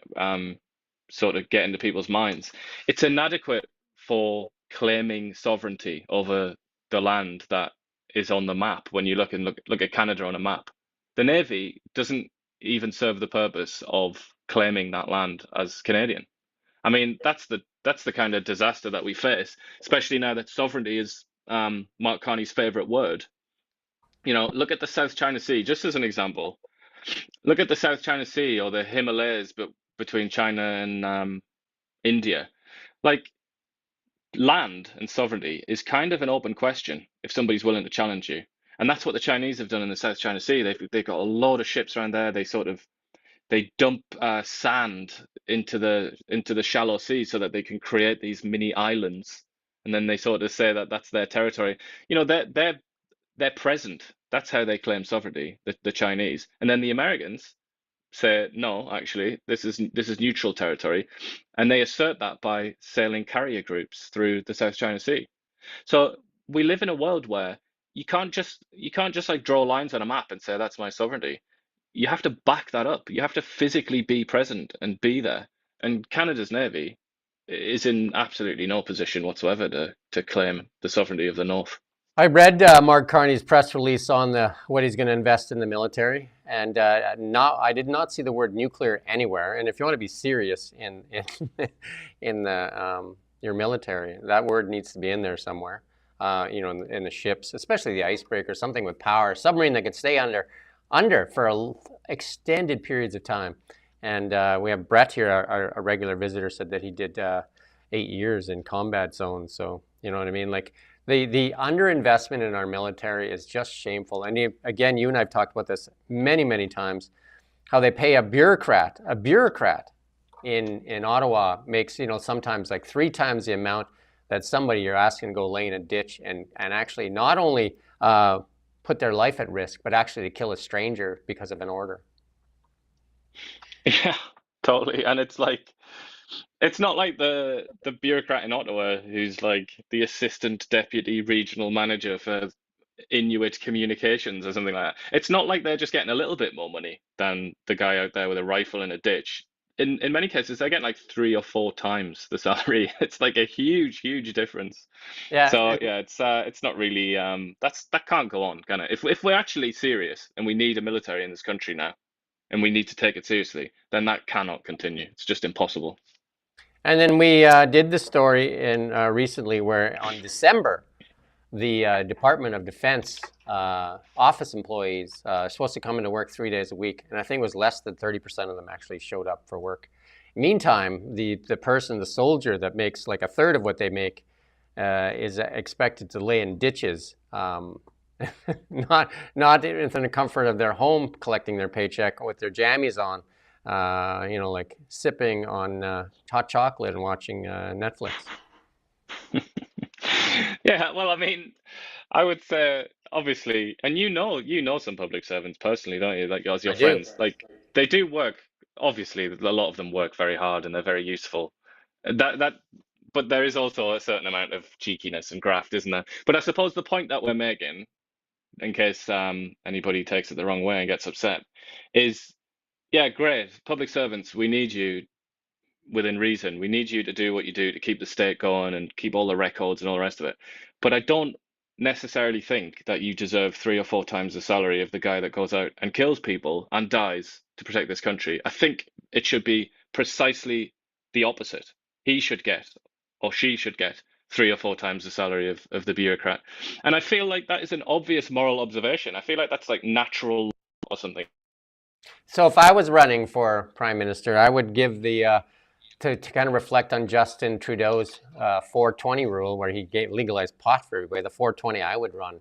sort of get into people's minds. It's inadequate for claiming sovereignty over the land that is on the map. When you look at Canada on a map, the Navy doesn't even serve the purpose of claiming that land as Canadian. I mean, that's the kind of disaster that we face, especially now that sovereignty is Mark Carney's favorite word. Look at the South China Sea, just as an example. Look at the South China Sea or the Himalayas between China and India. Like, land and sovereignty is kind of an open question if somebody's willing to challenge you. And that's what the Chinese have done in the South China Sea. They've got a load of ships around there. They dump sand into the shallow sea so that they can create these mini islands, and then they sort of say that that's their territory. They're present. That's how they claim sovereignty, the Chinese. And then the Americans say, no, actually, this is neutral territory, and they assert that by sailing carrier groups through the South China Sea. So we live in a world where you can't just like draw lines on a map and say that's my sovereignty. You have to back that up. You have to physically be present and be there. And Canada's Navy is in absolutely no position whatsoever to claim the sovereignty of the North. I read Mark Carney's press release on what he's going to invest in the military, and I did not see the word nuclear anywhere. And if you want to be serious in your military, that word needs to be in there somewhere. In the ships, especially the icebreaker, something with power, submarine that can stay under for extended periods of time. And we have Brett here, our regular visitor, said that he did 8 years in combat zones. So you know what I mean, like. The underinvestment in our military is just shameful. And again, you and I have talked about this many, many times, how they pay a bureaucrat in Ottawa makes, sometimes like 3 times the amount that somebody you're asking to go lay in a ditch and actually not only put their life at risk, but actually to kill a stranger because of an order. Yeah, totally. And it's not like the bureaucrat in Ottawa who's like the assistant deputy regional manager for Inuit communications or something like that. It's not like they're just getting a little bit more money than the guy out there with a rifle in a ditch. In many cases, they're getting like 3 or 4 times the salary. It's like a huge, huge difference. Yeah. So yeah, it's not really that can't go on, can it? If we're actually serious and we need a military in this country now, and we need to take it seriously, then that cannot continue. It's just impossible. And then we did the story recently where on December, the Department of Defense office employees are supposed to come into work 3 days a week. And I think it was less than 30% of them actually showed up for work. Meantime, the soldier that makes like a third of what they make is expected to lay in ditches, not in the comfort of their home collecting their paycheck with their jammies on. Like sipping on hot chocolate and watching Netflix. Yeah, well, I mean, I would say obviously, and you know some public servants personally, don't you? Like as your friends, like they do work. Obviously, a lot of them work very hard and they're very useful. But there is also a certain amount of cheekiness and graft, isn't there? But I suppose the point that we're making, in case anybody takes it the wrong way and gets upset, is. Yeah, great. Public servants, we need you within reason. We need you to do what you do to keep the state going and keep all the records and all the rest of it. But I don't necessarily think that you deserve 3 or 4 times the salary of the guy that goes out and kills people and dies to protect this country. I think it should be precisely the opposite. He should get, or she should get, 3 or 4 times the salary of the bureaucrat. And I feel like that is an obvious moral observation. I feel like that's like natural or something. So if I was running for prime minister, I would give to kind of reflect on Justin Trudeau's 420 rule, where he legalized pot for everybody. The 420 I would run.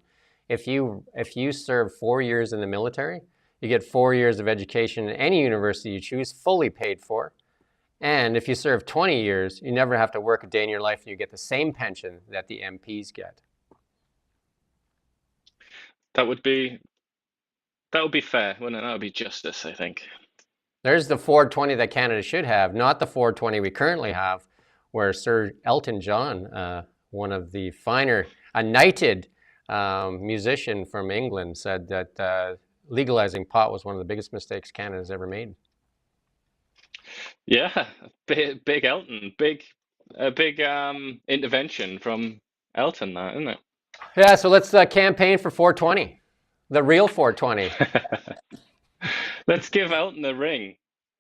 If you serve 4 years in the military, you get 4 years of education in any university you choose, fully paid for. And if you serve 20 years, you never have to work a day in your life, and you get the same pension that the MPs get. That would be fair, wouldn't it? That would be justice, I think. There's the 420 that Canada should have, not the 420 we currently have, where Sir Elton John, one of the finer, a knighted musician from England, said that legalizing pot was one of the biggest mistakes Canada's ever made. Yeah, big Elton, big intervention from Elton, that, isn't it? Yeah, so let's campaign for 420. The real 420. Let's give Elton the ring.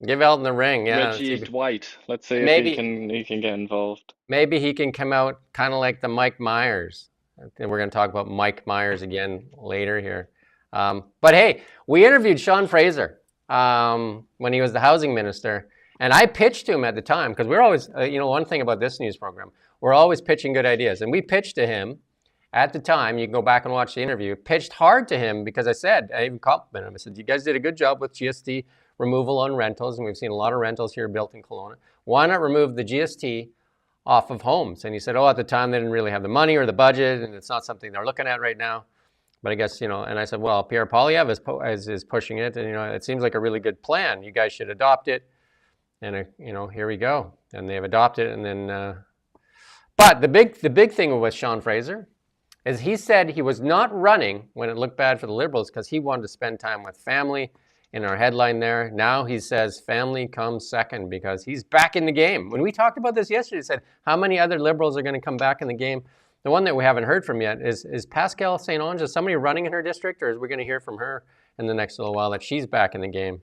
Give Elton the ring, yeah. Reggie Dwight. Let's see Maybe, if he can get involved. Maybe he can come out kind of like the Mike Myers. And we're going to talk about Mike Myers again later here. But hey, we interviewed Sean Fraser when he was the housing minister. And I pitched to him at the time, because we're always, one thing about this news program, we're always pitching good ideas. And we pitched to him. At the time, you can go back and watch the interview, pitched hard to him because I even complimented him. I said, you guys did a good job with GST removal on rentals, and we've seen a lot of rentals here built in Kelowna. Why not remove the GST off of homes? And he said, at the time they didn't really have the money or the budget, and it's not something they're looking at right now. But I guess, and I said, well, Pierre Poilievre is pushing it, and, it seems like a really good plan. You guys should adopt it. And, here we go. And they've adopted it, and then, but the big thing with Sean Fraser is he said he was not running when it looked bad for the Liberals because he wanted to spend time with family in our headline there. Now he says family comes second because he's back in the game. When we talked about this yesterday, he said how many other Liberals are going to come back in the game. The one that we haven't heard from yet is Pascal St-Onge. Is somebody running in her district, or is we going to hear from her in the next little while that she's back in the game?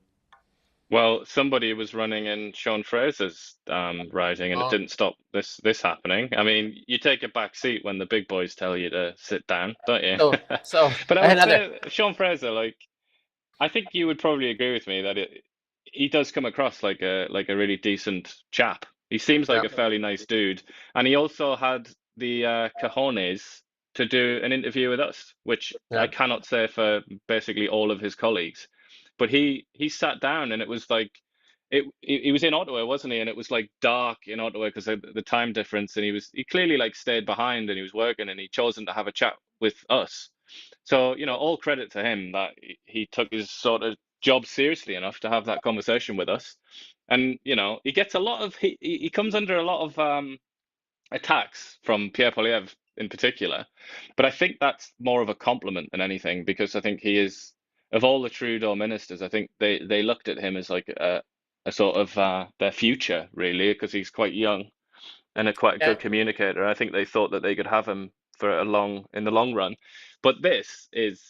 Well, somebody was running in Sean Fraser's riding, and it didn't stop this happening. I mean, you take a back seat when the big boys tell you to sit down, don't you? So But I would say Sean Fraser, like, I think you would probably agree with me that he does come across like a really decent chap. He seems like a fairly nice dude, and he also had the cojones to do an interview with us, which I cannot say for basically all of his colleagues. But he sat down, and it was like he was in Ottawa, wasn't he? And it was like dark in Ottawa because of the time difference, and he clearly like stayed behind and he was working, and he chosen to have a chat with us. So, you know, all credit to him that he took his sort of job seriously enough to have that conversation with us. And, you know, he gets a lot of he comes under a lot of attacks from Pierre Poilievre in particular. But I think that's more of a compliment than anything, because I think he is, of all the Trudeau ministers, I think they looked at him as like a sort of their future, really, because he's quite young and quite a good communicator. I think they thought that they could have him for in the long run. But this is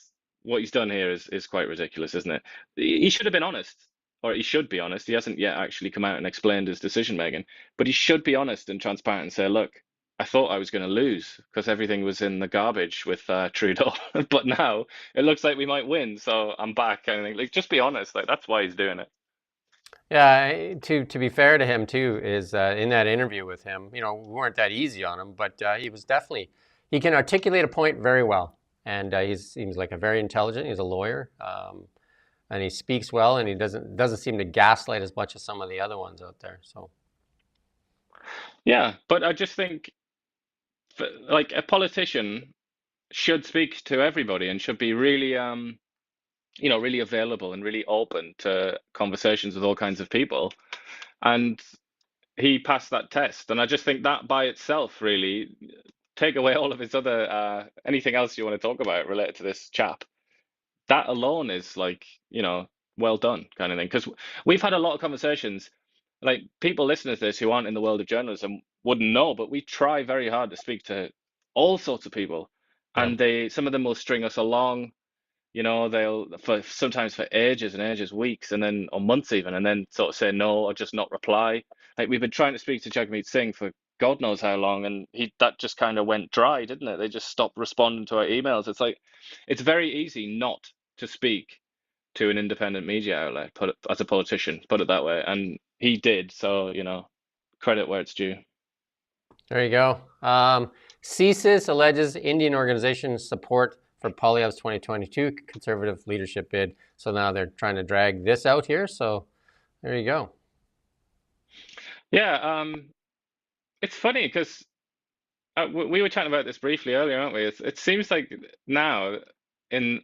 what he's done here is quite ridiculous, isn't it? He should have been honest, or he should be honest. He hasn't yet actually come out and explained his decision making, but he should be honest and transparent and say, look, I thought I was going to lose because everything was in the garbage with Trudeau, but now it looks like we might win, so I'm back. Kind of thing. Like, just be honest. Like, that's why he's doing it. Yeah, to be fair to him too, is in that interview with him, you know, we weren't that easy on him, but he was definitely, he can articulate a point very well, and he seems like a very intelligent. He's a lawyer, and he speaks well, and he doesn't seem to gaslight as much as some of the other ones out there. So yeah, but I just think, like, a politician should speak to everybody and should be really you know, really available and really open to conversations with all kinds of people. And he passed that test. And I just think that by itself, really, take away all of his other, anything else you want to talk about related to this chap, that alone is like, you know, well done kind of thing. Because we've had a lot of conversations, like people listening to this who aren't in the world of journalism wouldn't know, but we try very hard to speak to all sorts of people. And some of them will string us along. You know, they'll sometimes for ages and ages, weeks, and then or months even, and then sort of say no or just not reply. Like, we've been trying to speak to Jagmeet Singh for God knows how long, and that just kind of went dry, didn't it? They just stopped responding to our emails. It's like, it's very easy not to speak to an independent media outlet, as a politician, put it that way, and he did. So, you know, credit where it's due. there you go. CSIS alleges Indian organization support for Poilievre's 2022 Conservative leadership bid. So now they're trying to drag this out here. So there you go. Yeah, it's funny because we were chatting about this briefly earlier, aren't we? It seems like now in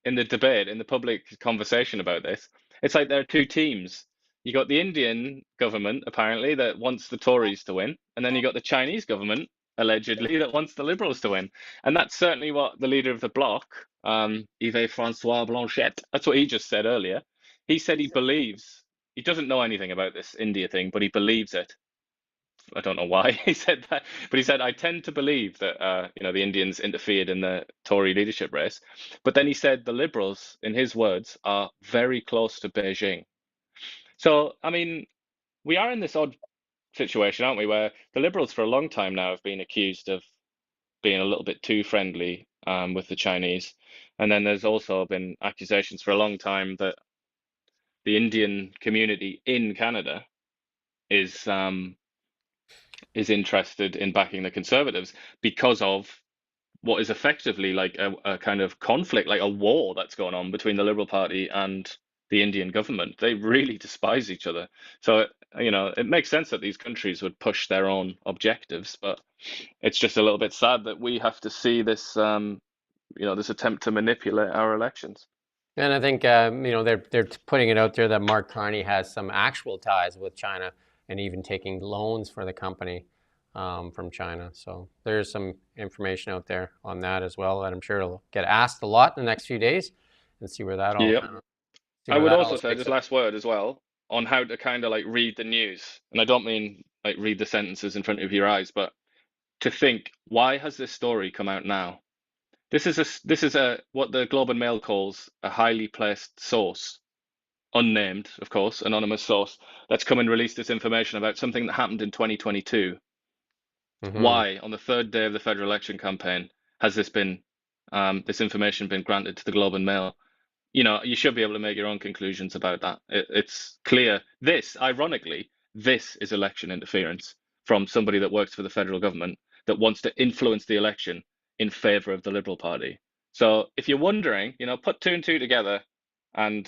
the debate, in the public conversation about this, it's like there are two teams. You got the Indian government, apparently, that wants the Tories to win, and then you got the Chinese government, allegedly, that wants the Liberals to win. And that's certainly what the leader of the bloc, Yves-François Blanchet, that's what he just said earlier. He said he doesn't know anything about this India thing, but he believes it. I don't know why he said that, but he said, I tend to believe that you know, the Indians interfered in the Tory leadership race. But then he said the Liberals, in his words, are very close to Beijing. So, I mean, we are in this odd situation, aren't we, where the Liberals for a long time now have been accused of being a little bit too friendly with the Chinese. And then there's also been accusations for a long time that the community in Canada is interested in backing the Conservatives because of what is effectively like a kind of conflict, like a war that's going on between the Liberal Party and the Indian government. They really despise each other. So, you know, it makes sense that these countries would push their own objectives, but it's just a little bit sad that we have to see this, you know, this attempt to manipulate our elections. And I think, you know, they're putting it out there that Mark Carney has some actual ties with China and even taking loans for the company from China. So there's some information out there on that as well that I'm sure it'll get asked a lot in the next few days, and see where that all kind of See I where would that also all say, shakes just out. last word as well, on how to kind of like read the news. And I don't mean like read the sentences in front of your eyes, but to think, why has this story come out now? This is a what the Globe and Mail calls a highly placed source, unnamed, of course, anonymous source, that's come and released this information about something that happened in 2022. Mhm. Why, on the third day of the federal election campaign, has this information been granted to the Globe and Mail? You know, you should be able to make your own conclusions about that. It's clear. Ironically, this is election interference from somebody that works for the federal government that wants to influence the election in favor of the Liberal Party. So if you're wondering, put two and two together, and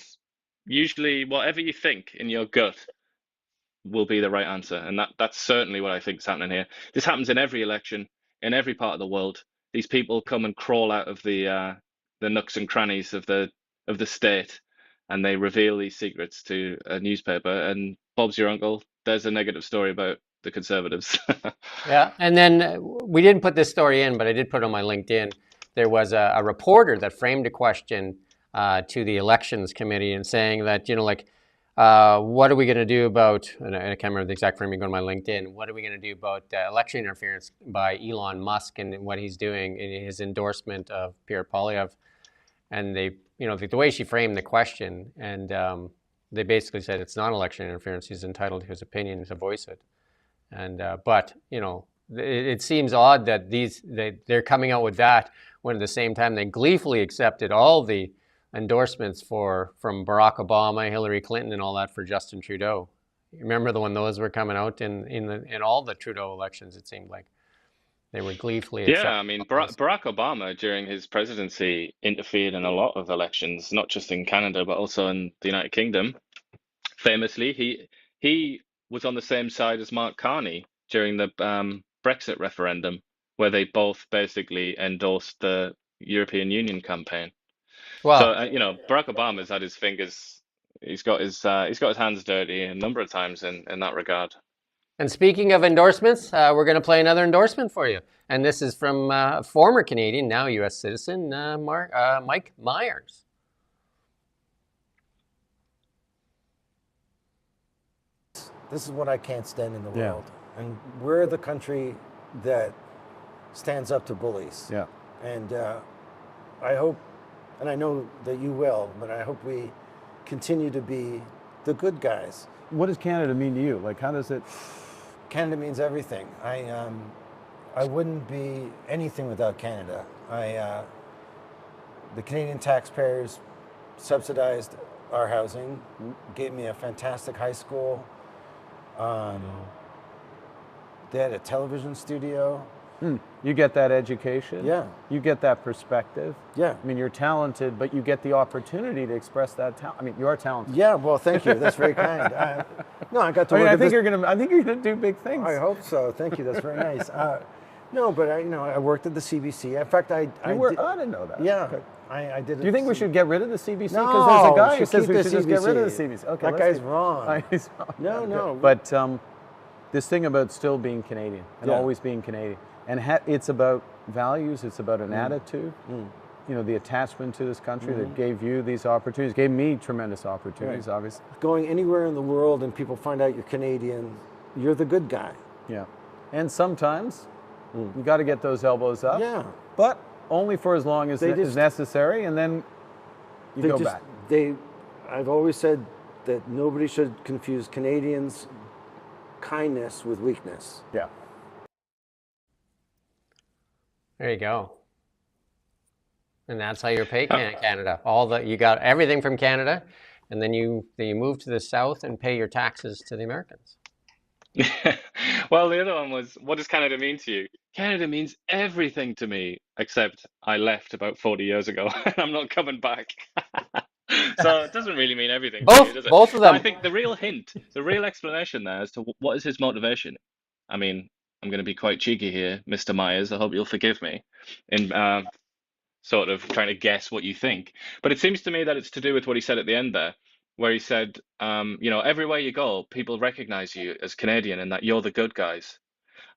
usually whatever you think in your gut will be the right answer. And that's certainly what I think is happening here. This happens in every election, in every part of the world. These people come and crawl out of the nooks and crannies of the state, and they reveal these secrets to a newspaper. And Bob's your uncle. There's a negative story about the Conservatives. Yeah, and then we didn't put this story in, but I did put it on my LinkedIn. There was a reporter that framed a question to the elections committee and saying that, what are we going to do about, and I can't remember the exact framing on my LinkedIn, what are we going to do about election interference by Elon Musk and what he's doing in his endorsement of Pierre Poilievre? And they, the way she framed the question, and they basically said it's not election interference. He's entitled to his opinion to voice it. And but it seems odd that they're coming out with that when at the same time they gleefully accepted all the endorsements from Barack Obama, Hillary Clinton, and all that for Justin Trudeau. You remember when those were coming out in all the Trudeau elections? It seemed like they were gleefully Yeah, accepting. I mean, Barack Obama during his presidency interfered in a lot of elections, not just in Canada, but also in the United Kingdom. Famously, he was on the same side as Mark Carney during the Brexit referendum, where they both basically endorsed the European Union campaign. Well, So Barack Obama's had his fingers, he's got his hands dirty a number of times in that regard. and speaking of endorsements, we're going to play another endorsement for you. And this is from former Canadian, now U.S. citizen, Mike Myers. This is what I can't stand in the Yeah. world. And we're the country that stands up to bullies. Yeah. And I hope, and I know that you will, but I hope we continue to be the good guys. What does Canada mean to you? Like, how does it? Canada means everything. I wouldn't be anything without Canada. The Canadian taxpayers subsidized our housing, gave me a fantastic high school. They had a television studio. You get that education. Yeah. You get that perspective. Yeah. I mean, you're talented, but you get the opportunity to express that talent. I mean, you are talented. Yeah, well, thank you. That's very kind. No, I got to I mean, work I at think this. I think you're gonna do big things. I hope so. Thank you. That's very nice. No, but I worked at the CBC. In fact, I didn't know that. Yeah, Okay. I did. Do you think we should get rid of the CBC? No, Because there's a guy we who should says keep we the should just get rid of the CBC. CBC. Okay, That let's guy's wrong. He's wrong. No, no. But this thing about still being Canadian and Yeah. always being Canadian, and it's about values. It's about an attitude. The attachment to this country that gave you these opportunities, gave me tremendous opportunities, Right. obviously. Going anywhere in the world and people find out you're Canadian, you're the good guy. Yeah. And sometimes you got to get those elbows up. Yeah. But only for as long as They it is just- necessary, and then you go back. I've always said that nobody should confuse Canadians' kindness with weakness. Yeah. There you go. And that's how you pay Canada. You got everything from Canada, and then you move to the South and pay your taxes to the Americans. Well, the other one was, what does Canada mean to you? Canada means everything to me, except I left about 40 years ago and I'm not coming back. So it doesn't really mean everything to you, does it? Both of them. I think the real hint, the real explanation there as to what is his motivation. I mean, I'm going to be quite cheeky here, Mr. Myers. I hope you'll forgive me in sort of trying to guess what you think. But it seems to me that it's to do with what he said at the end there, where he said, everywhere you go, people recognize you as Canadian and that you're the good guys.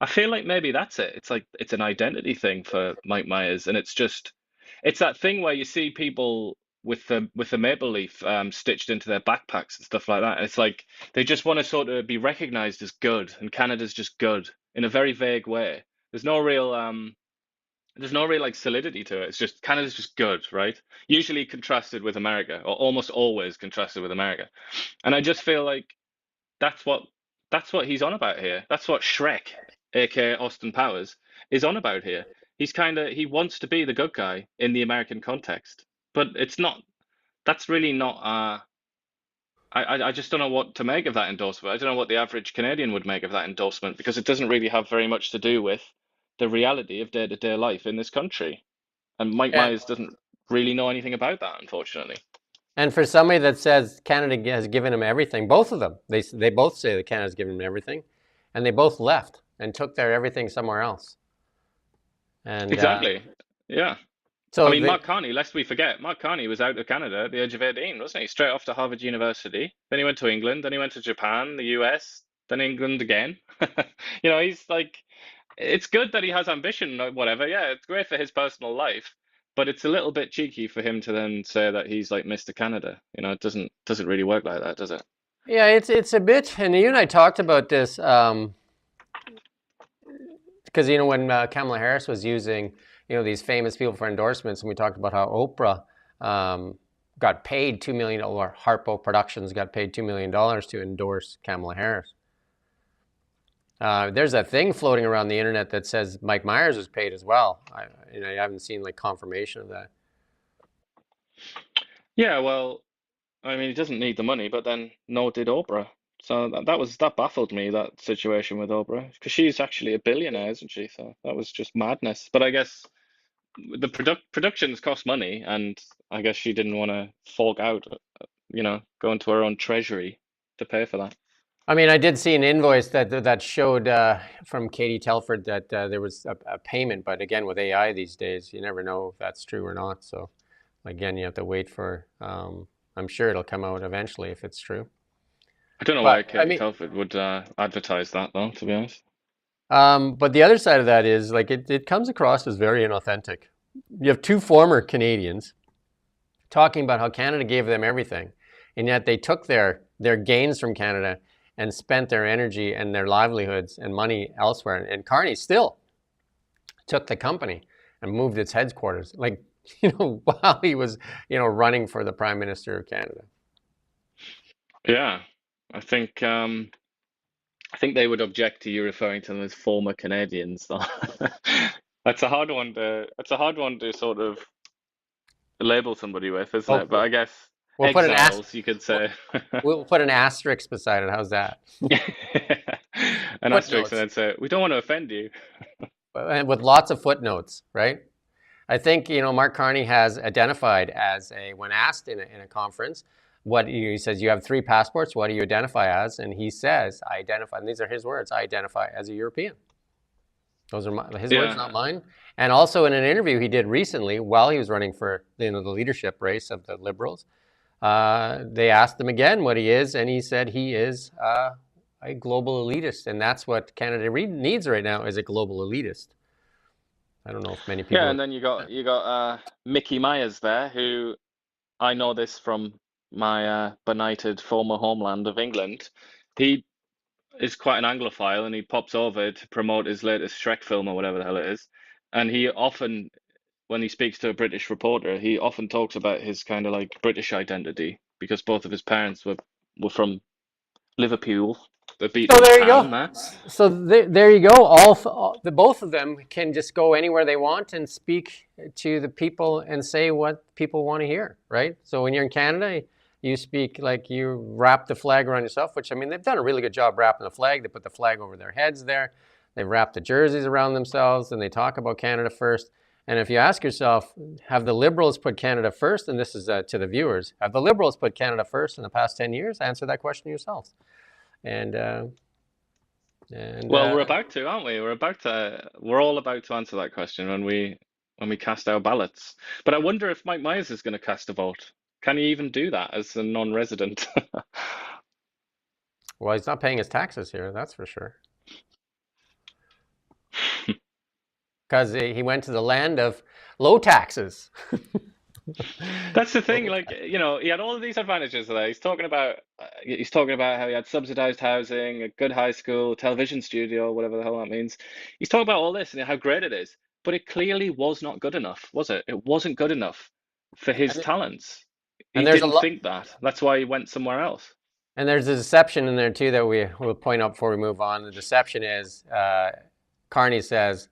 I feel like maybe that's it. It's like it's an identity thing for Mike Myers, and it's that thing where you see people with the maple leaf stitched into their backpacks and stuff like that. It's like they just want to sort of be recognized as good, and Canada's just good in a very vague way. There's no real like solidity to it. It's just Canada's just good, right? Usually contrasted with America, or almost always contrasted with America. And I just feel like that's what he's on about here. That's what Shrek, aka Austin Powers, is on about here. He wants to be the good guy in the American context, but it's not. That's really not. I just don't know what to make of that endorsement. I don't know what the average Canadian would make of that endorsement, because it doesn't really have very much to do with the reality of day-to-day life in this country. And Mike Myers doesn't really know anything about that, unfortunately. And for somebody that says Canada has given him everything, both of them, they both say that Canada's given him everything, and they both left and took their everything somewhere else. And exactly, yeah. So I mean, Mark Carney, lest we forget, Mark Carney was out of Canada at the age of 18, wasn't he? Straight off to Harvard University. Then he went to England. Then he went to Japan, the US, then England again. You know, he's like, it's good that he has ambition or whatever. Yeah, it's great for his personal life, but it's a little bit cheeky for him to then say that he's like Mr. Canada. You know, it doesn't really work like that, does it? Yeah, it's a bit, and you and I talked about this because you know when Kamala Harris was using these famous people for endorsements, and we talked about how Oprah got paid $2 million, or Harpo Productions got paid $2 million to endorse Kamala Harris. There's a thing floating around the internet that says Mike Myers was paid as well. I haven't seen like confirmation of that. Yeah, well, I mean, he doesn't need the money, but then nor did Oprah. So that baffled me, that situation with Oprah, because she's actually a billionaire, isn't she? So that was just madness. But I guess the productions cost money, and I guess she didn't want to fork out, go into her own treasury to pay for that. I mean, I did see an invoice that showed from Katie Telford that there was a payment, but again, with AI these days, you never know if that's true or not. So again, you have to wait for, I'm sure it'll come out eventually if it's true. I don't know why Katie Telford would advertise that, though, to be honest. But the other side of that is, like, it comes across as very inauthentic. You have two former Canadians talking about how Canada gave them everything, and yet they took their gains from Canada and spent their energy and their livelihoods and money elsewhere. And Carney still took the company and moved its headquarters, like, while he was, running for the Prime Minister of Canada. Yeah, I think they would object to you referring to them as former Canadians, though. That's a hard one to sort of label somebody with, isn't it? But I guess exiles, you could say. We'll put an asterisk beside it. How's that? An asterisk, and then say, we don't want to offend you. And with lots of footnotes, right? I think, Mark Carney has identified as when asked in a conference, he says, you have 3 passports, what do you identify as? And he says, I identify, and these are his words, I identify as a European. Those are his words, not mine. And also in an interview he did recently, while he was running for the leadership race of the Liberals, they asked him again what he is, and he said he is a global elitist, and that's what Canada needs right now, is a global elitist. I don't know if many people. Yeah, and then you got Mickey Myers there, who I know this from my benighted former homeland of England. He is quite an Anglophile, and he pops over to promote his latest Shrek film or whatever the hell it is. And he often, when he speaks to a British reporter, he often talks about his kind of like British identity, because both of his parents were from Liverpool. The so there you go. So there you go. Both of them can just go anywhere they want and speak to the people and say what people want to hear, right? So when you're in Canada, you speak like you wrap the flag around yourself, which, I mean, they've done a really good job wrapping the flag. They put the flag over their heads there. They wrap the jerseys around themselves, and they talk about Canada first. And if you ask yourself, have the Liberals put Canada first? And this is to the viewers. Have the Liberals put Canada first in the past 10 years? Answer that question yourselves. And well, we're about to, aren't we? We're all about to answer that question when we cast our ballots. But I wonder if Mike Myers is going to cast a vote. Can he even do that as a non-resident? Well, he's not paying his taxes here, that's for sure. Because he went to the land of low taxes. That's the thing. Like, you know, he had all of these advantages there. He's talking about how he had subsidized housing, a good high school, television studio, whatever the hell that means. He's talking about all this and how great it is. But it clearly was not good enough, was it? It wasn't good enough for his talents. He And there's a didn't lot. think that. That's why he went somewhere else. And there's a deception in there too that will point out before we move on. The deception is Carney says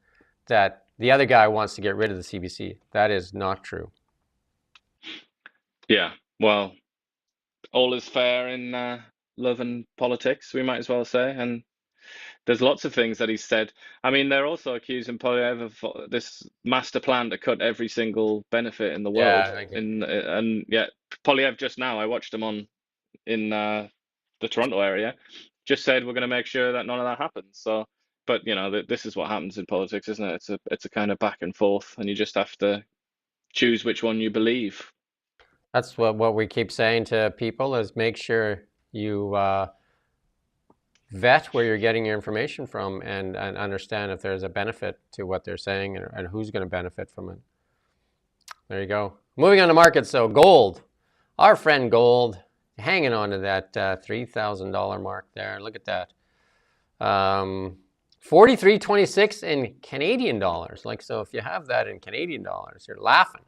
that the other guy wants to get rid of the CBC. That is not true. Yeah. Well, all is fair in love and politics, we might as well say. And there's lots of things that he's said. I mean, they're also accusing Polyev of this master plan to cut every single benefit in the world. And yeah, Polyev just now, I watched him in the Toronto area, just said we're going to make sure that none of that happens. So, but you know, this is what happens in politics, isn't it? It's a kind of back and forth, and you just have to choose which one you believe. That's what we keep saying to people is make sure you vet where you're getting your information from and understand if there's a benefit to what they're saying and who's going to benefit from it. There you go. Moving on to markets. So gold, our friend gold, hanging on to that $3,000 mark there. Look at that. 43.26 in Canadian dollars. Like, so if you have that in Canadian dollars, you're laughing.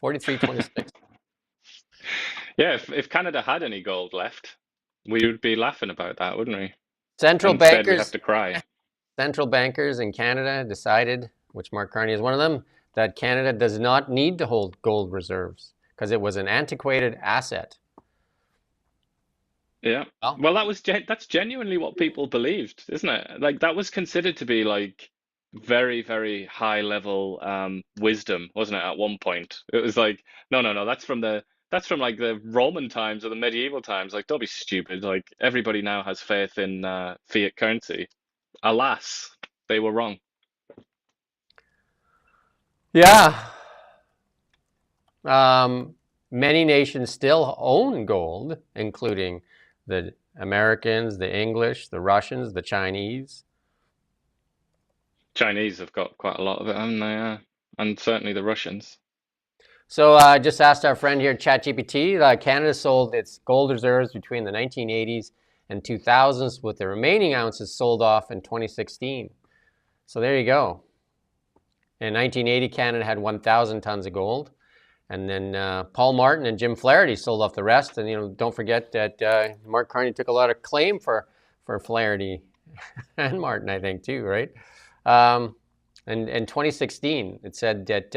43.26. Yeah, if Canada had any gold left, we would be laughing about that, wouldn't we? Central Instead, bankers we'd have to cry. Central bankers in Canada decided, which Mark Carney is one of them, that Canada does not need to hold gold reserves because it was an antiquated asset. Yeah. Well, that's genuinely what people believed, isn't it? Like that was considered to be like very, very high level wisdom, wasn't it? At one point, it was like, no, that's from like the Roman times or the medieval times. Like, don't be stupid. Like everybody now has faith in fiat currency. Alas, they were wrong. Yeah. Many nations still own gold, including the Americans, the English, the Russians, the Chinese. Chinese have got quite a lot of it, haven't they? And certainly the Russians. So I just asked our friend here, ChatGPT, Canada sold its gold reserves between the 1980s and 2000s, with the remaining ounces sold off in 2016. So there you go. In 1980, Canada had 1,000 tons of gold. And then Paul Martin and Jim Flaherty sold off the rest. And, you know, don't forget that Mark Carney took a lot of claim for Flaherty and Martin, I think, too, right? And in 2016, it said that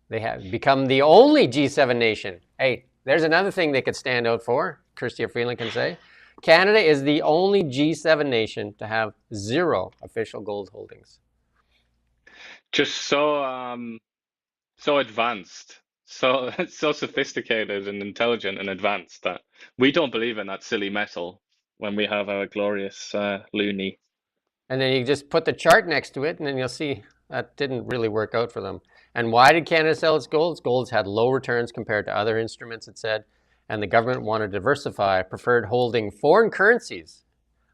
they have become the only G7 nation. Hey, there's another thing they could stand out for, Chrystia Freeland can say. Canada is the only G7 nation to have 0 official gold holdings. Just so advanced. So sophisticated and intelligent and advanced that we don't believe in that silly metal when we have our glorious loonie. And then you just put the chart next to it, and then you'll see that didn't really work out for them. And why did Canada sell its gold? Its gold had low returns compared to other instruments, it said, and the government wanted to diversify, preferred holding foreign currencies.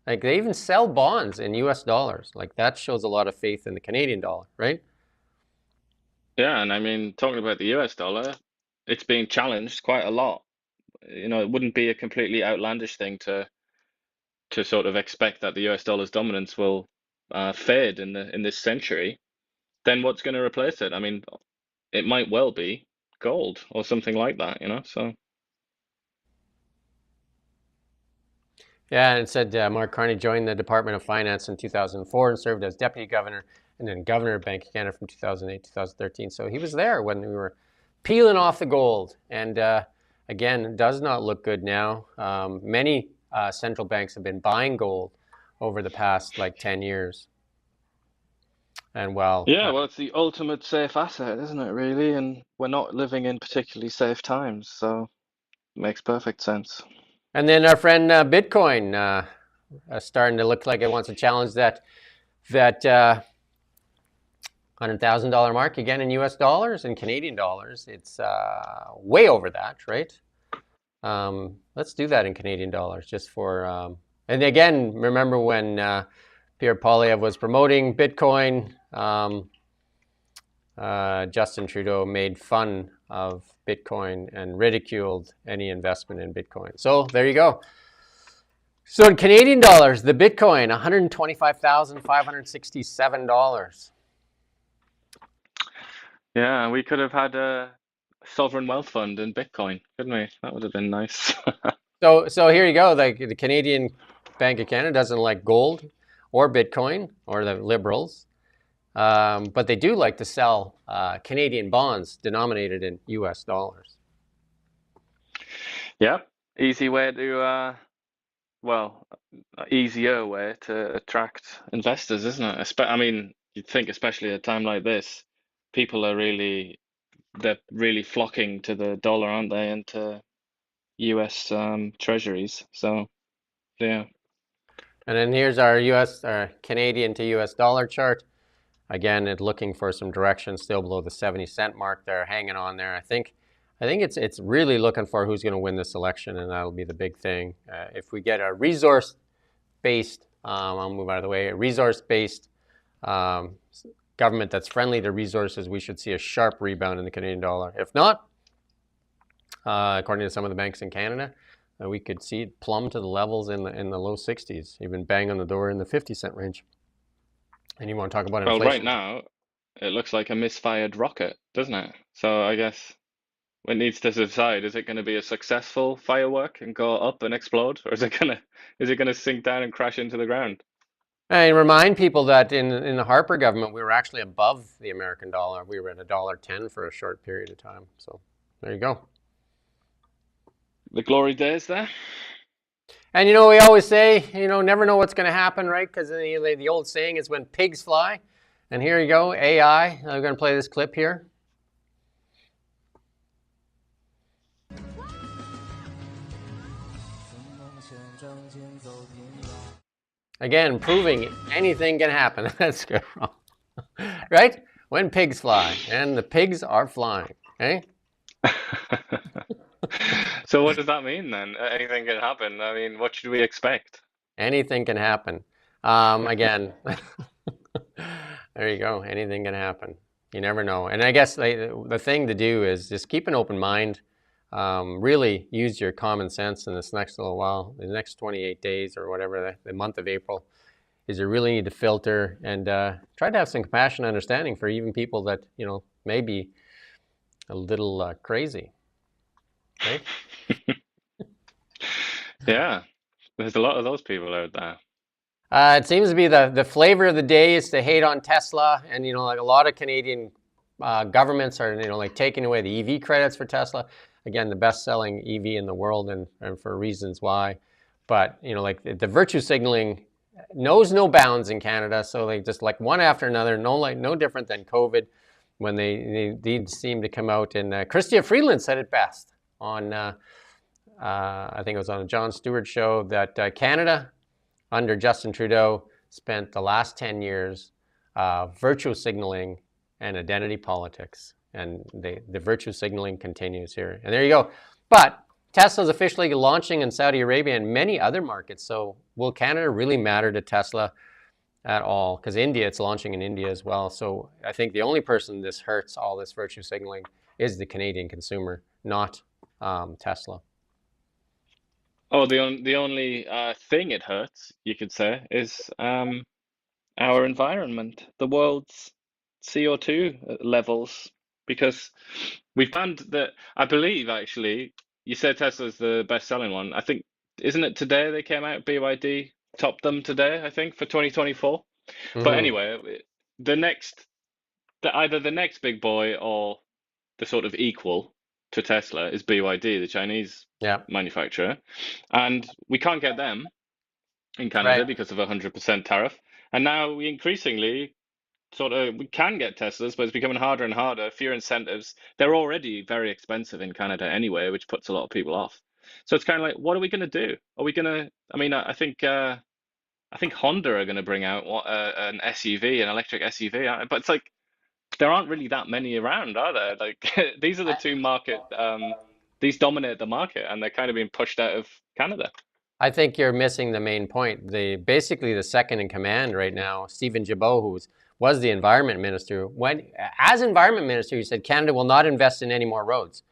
Like they even sell bonds in US dollars. Like that shows a lot of faith in the Canadian dollar, right? Yeah, and I mean, talking about the US dollar, it's being challenged quite a lot. You know, it wouldn't be a completely outlandish thing to sort of expect that the US dollar's dominance will fade in this century. Then what's going to replace it? I mean, it might well be gold or something like that, you know, so. Yeah, and it said Mark Carney joined the Department of Finance in 2004 and served as deputy governor and then governor of Bank of Canada from 2008 to 2013. So he was there when we were peeling off the gold. And again, it does not look good now. Many central banks have been buying gold over the past like 10 years. And well, it's the ultimate safe asset, isn't it, really? And we're not living in particularly safe times, so it makes perfect sense. And then our friend Bitcoin starting to look like it wants to challenge that $100,000 mark again in US dollars and Canadian dollars. It's way over that, right? Let's do that in Canadian dollars just for, and again, remember when Pierre Poilievre was promoting Bitcoin, Justin Trudeau made fun of Bitcoin and ridiculed any investment in Bitcoin. So there you go. So in Canadian dollars, the Bitcoin, $125,567. Yeah, we could have had a sovereign wealth fund in Bitcoin, couldn't we? That would have been nice. So here you go. Like the Canadian Bank of Canada doesn't like gold or Bitcoin or the Liberals, but they do like to sell Canadian bonds denominated in U.S. dollars. Yeah, easy way to, easier way to attract investors, isn't it? I mean, you'd think, especially at a time like this, people are they're really flocking to the dollar, aren't they, and to U.S. treasuries. So, yeah. And then here's our Canadian to U.S. dollar chart. Again, it's looking for some direction, still below the 70-cent mark there, hanging on there. I think it's really looking for who's going to win this election, and that'll be the big thing. If we get a resource-based, I'll move out of the way, a resource-based government that's friendly to resources, we should see a sharp rebound in the Canadian dollar. If not, according to some of the banks in Canada, we could see it plumb to the levels in the low 60s, even bang on the door in the 50-cent range. And you want to talk about inflation? Well, right now, it looks like a misfired rocket, doesn't it? So I guess it needs to decide, is it going to be a successful firework and go up and explode, or is it gonna sink down and crash into the ground? And remind people that in the Harper government, we were actually above the American dollar. We were at $1.10 for a short period of time. So there you go. The glory days there. And we always say, never know what's going to happen, right? Because the old saying is when pigs fly. And here you go, AI. I'm going to play this clip here. Again, proving anything can happen. That's good, right? When pigs fly, and the pigs are flying, okay? So what does that mean then? Anything can happen. I mean, what should we expect? Anything can happen. Again, there you go. Anything can happen. You never know. And I guess the thing to do is just keep an open mind. Really use your common sense in this next little while, the next 28 days or whatever, the month of April, is you really need to filter and try to have some compassion and understanding for even people that, may be a little crazy. Right? Yeah, there's a lot of those people out there. It seems to be the flavor of the day is to hate on Tesla, and like a lot of Canadian governments are like taking away the EV credits for Tesla. Again, the best-selling EV in the world, and for reasons why. But like the virtue signaling knows no bounds in Canada, so they just like one after another, no different than COVID, when they seem to come out. And Chrystia Freeland said it best on, I think it was on a Jon Stewart show, that Canada, under Justin Trudeau, spent the last 10 years virtue signaling and identity politics. And the virtue signaling continues here. And there you go. But Tesla is officially launching in Saudi Arabia and many other markets. So will Canada really matter to Tesla at all? Because it's launching in India as well. So I think the only person this hurts, all this virtue signaling, is the Canadian consumer, not Tesla. Oh, the only thing it hurts, you could say, is our environment, the world's CO2 levels, because we found that, I believe, actually, you said Tesla's the best-selling one. I think, isn't it today they came out, BYD topped them today, I think, for 2024? Mm-hmm. But anyway, either the next big boy or the sort of equal to Tesla is BYD, the Chinese manufacturer. And we can't get them in Canada because of a 100% tariff. And now we increasingly we can get Teslas, but it's becoming harder and harder, fewer incentives. They're already very expensive in Canada anyway, which puts a lot of people off. So it's kind of like, what are we going to do? Are we going to, I think Honda are going to bring out an SUV, an electric SUV, but it's like, there aren't really that many around, are there? Like, these are the two these dominate the market, and they're kind of being pushed out of Canada. I think you're missing the main point. Basically the second in command right now, Stephen Gibault, who was the environment minister. As environment minister, he said Canada will not invest in any more roads.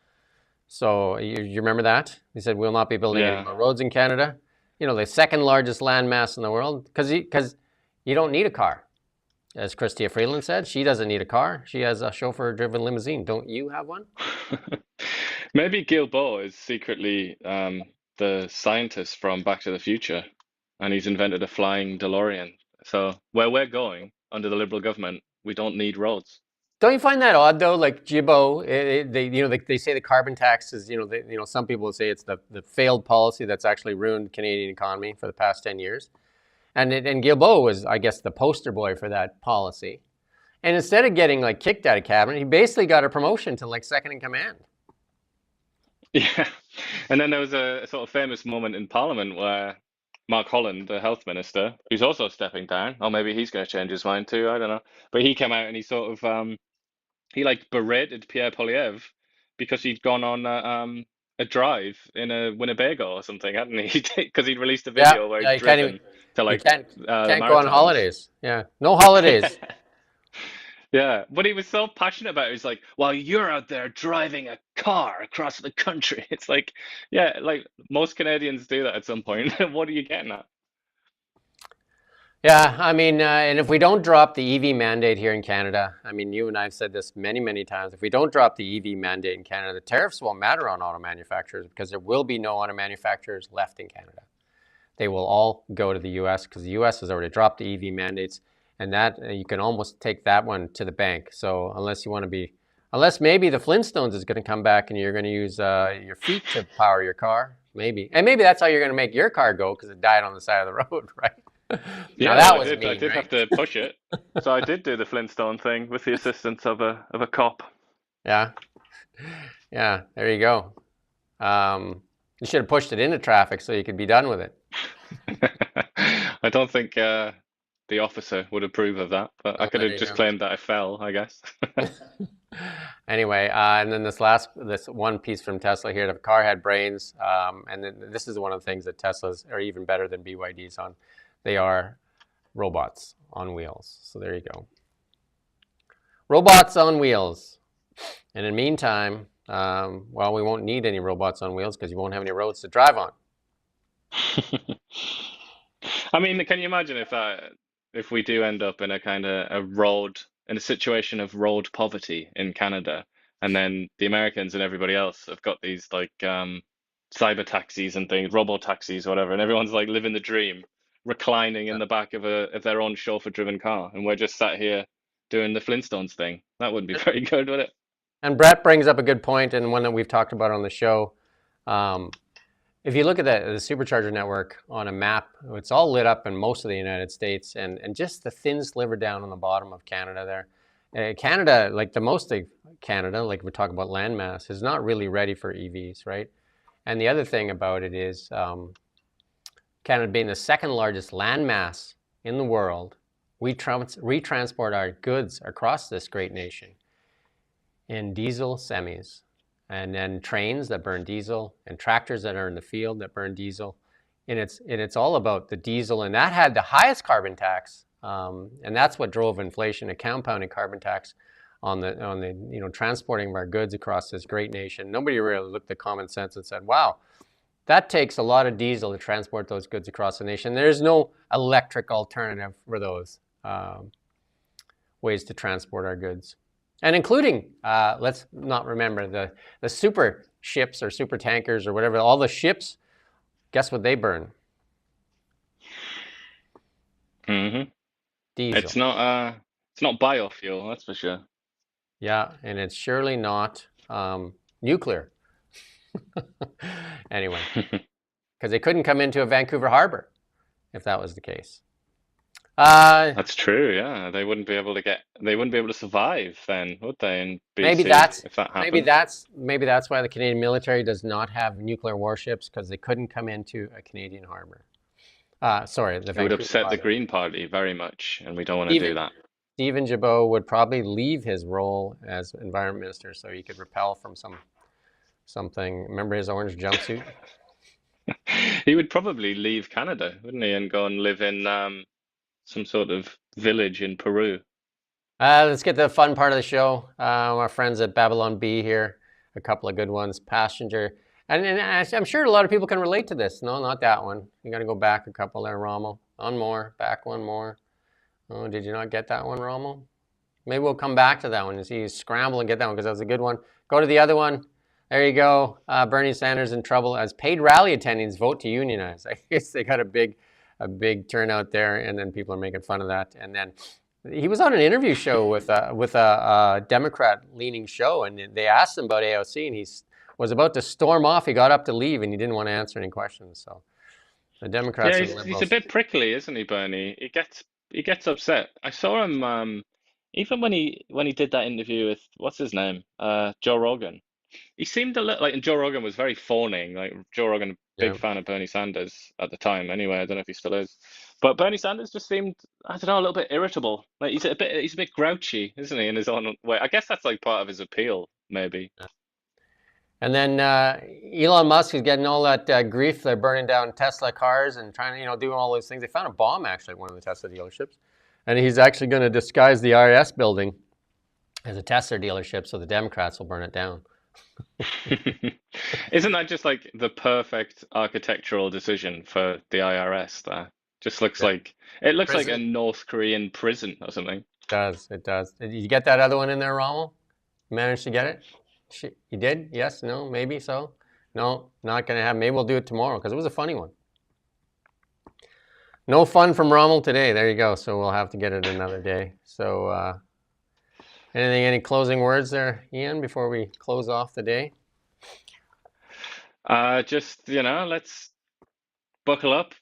So you remember that? He said we'll not be building any more roads in Canada. You know, the second largest landmass in the world, because you don't need a car. As Chrystia Freeland said, she doesn't need a car. She has a chauffeur-driven limousine. Don't you have one? Maybe Guilbeault is secretly the scientist from Back to the Future, and he's invented a flying DeLorean. So where we're going under the Liberal government, we don't need roads. Don't you find that odd though? Like Guilbeault, they say the carbon tax is, some people say it's the failed policy that's actually ruined the Canadian economy for the past 10 years. And Guilbeault was, I guess, the poster boy for that policy. And instead of getting like kicked out of cabinet, he basically got a promotion to like second in command. Yeah. And then there was a sort of famous moment in Parliament where Mark Holland, the health minister, who's also stepping down, or maybe he's going to change his mind too, I don't know. But he came out and he sort of, he like berated Pierre Poilievre because he'd gone on a drive in a Winnebago or something, hadn't he? Because he'd released a video where he'd driven to like can't go on Maritimes. holidays. Yeah, no holidays. Yeah, but he was so passionate about it. He's like, "Well, you're out there driving a car across the country." It's like, yeah, like most Canadians do that at some point. What are you getting at? Yeah, I mean, and if we don't drop the EV mandate here in Canada, I mean, you and I have said this many, many times. If we don't drop the EV mandate in Canada, the tariffs won't matter on auto manufacturers because there will be no auto manufacturers left in Canada. They will all go to the U.S. because the U.S. has already dropped the EV mandates. And that you can almost take that one to the bank. So unless maybe the Flintstones is going to come back and you're going to use your feet to power your car, maybe. And maybe that's how you're going to make your car go because it died on the side of the road, right? Yeah, that I was did. mean, I did right? have to push it. So I did do the Flintstone thing with the assistance of a cop. Yeah, yeah. There you go. You should have pushed it into traffic so you could be done with it. I don't think the officer would approve of that, but I could have just claimed that I fell, I guess. Anyway, and then this one piece from Tesla here: the car had brains, and then this is one of the things that Teslas are even better than BYDs on. They are robots on wheels. So there you go. Robots on wheels. And in the meantime, well, we won't need any robots on wheels because you won't have any roads to drive on. I mean, can you imagine if we do end up in a kind of in a situation of road poverty in Canada, and then the Americans and everybody else have got these like cyber taxis and things, robo taxis, whatever, and everyone's like living the dream, reclining in the back of their own chauffeur-driven car, and we're just sat here doing the Flintstones thing. That wouldn't be very good, would it? And Brett brings up a good point, and one that we've talked about on the show. If you look at the supercharger network on a map, it's all lit up in most of the United States, and just the thin sliver down on the bottom of Canada there. Canada, like the most of Canada, like we talk about landmass, is not really ready for EVs, right? And the other thing about it is Canada being the second largest landmass in the world, we transport our goods across this great nation in diesel semis. And then trains that burn diesel and tractors that are in the field that burn diesel. And it's all about the diesel, and that had the highest carbon tax. And that's what drove inflation, a compounding carbon tax on the transporting of our goods across this great nation. Nobody really looked at common sense and said, wow, that takes a lot of diesel to transport those goods across the nation. There's no electric alternative for those ways to transport our goods. And including, let's not remember, the super ships or super tankers or whatever, all the ships, guess what they burn? Mm-hmm. Diesel. It's not biofuel, that's for sure. Yeah, and it's surely not nuclear. Anyway, because they couldn't come into a Vancouver harbor if that was the case. That's true. Yeah, they wouldn't be able to survive then, would they? In BC, if that happened. Maybe that's why the Canadian military does not have nuclear warships, because they couldn't come into a Canadian harbor. Sorry, the It would Vancouver upset the harbor. Green Party very much, and we don't want to do that. Stephen Guilbeault would probably leave his role as environment minister so he could repel from something. Remember his orange jumpsuit? He would probably leave Canada, wouldn't he, and go and live in some sort of village in Peru. Let's get to the fun part of the show. Our friends at Babylon Bee here, a couple of good ones. Passenger, and I'm sure a lot of people can relate to this. No, not that one. You got to go back a couple there, Rommel. One more, back one more. Oh, did you not get that one, Rommel? Maybe we'll come back to that one and see you scramble and get that one because that was a good one. Go to the other one. There you go. Bernie Sanders in trouble as paid rally attendings vote to unionize. I guess they got a big turnout there, and then people are making fun of that. And then he was on an interview show with a Democrat-leaning show, and they asked him about AOC, and he was about to storm off. He got up to leave, and he didn't want to answer any questions. So the Democrats and liberals. He's a bit prickly, isn't he, Bernie? He gets upset. I saw him even when he did that interview with what's his name, Joe Rogan. He seemed a little like, and Joe Rogan was very fawning. Like Joe Rogan, big fan of Bernie Sanders at the time. Anyway, I don't know if he still is, but Bernie Sanders just seemed, I don't know, a little bit irritable. Like he's a bit grouchy, isn't he, in his own way? I guess that's like part of his appeal, maybe. Yeah. And then Elon Musk is getting all that grief. They're burning down Tesla cars and trying to, doing all those things. They found a bomb actually at one of the Tesla dealerships, and he's actually going to disguise the IRS building as a Tesla dealership, so the Democrats will burn it down. Isn't that just like the perfect architectural decision for the IRS? That just looks like like a North Korean prison or something. It does. Did you get that other one in there, Rommel? Managed to get it? You did? Yes? No? Maybe so? No, not going to happen. Maybe we'll do it tomorrow because it was a funny one. No fun from Rommel today. There you go. So we'll have to get it another day. So any closing words there, Ian, before we close off the day? Just, let's buckle up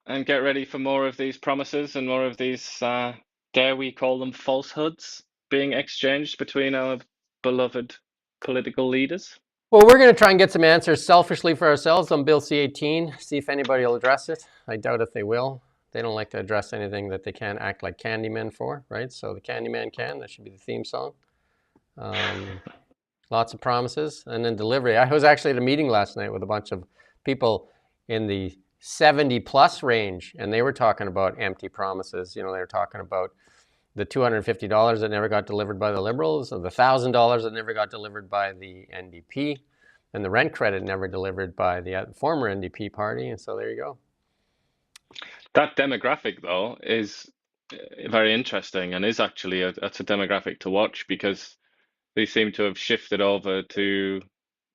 and get ready for more of these promises and more of these, dare we call them falsehoods, being exchanged between our beloved political leaders. Well, we're going to try and get some answers selfishly for ourselves on Bill C-18, see if anybody will address it. I doubt if they will. They don't like to address anything that they can't act like Candyman for, right? So the Candyman can, that should be the theme song. Lots of promises and then delivery. I was actually at a meeting last night with a bunch of people in the 70-plus range, and they were talking about empty promises. They were talking about the $250 that never got delivered by the Liberals, or the $1,000 that never got delivered by the NDP, and the rent credit never delivered by the former NDP party. And so there you go. That demographic, though, is very interesting and is actually that's a demographic to watch because they seem to have shifted over to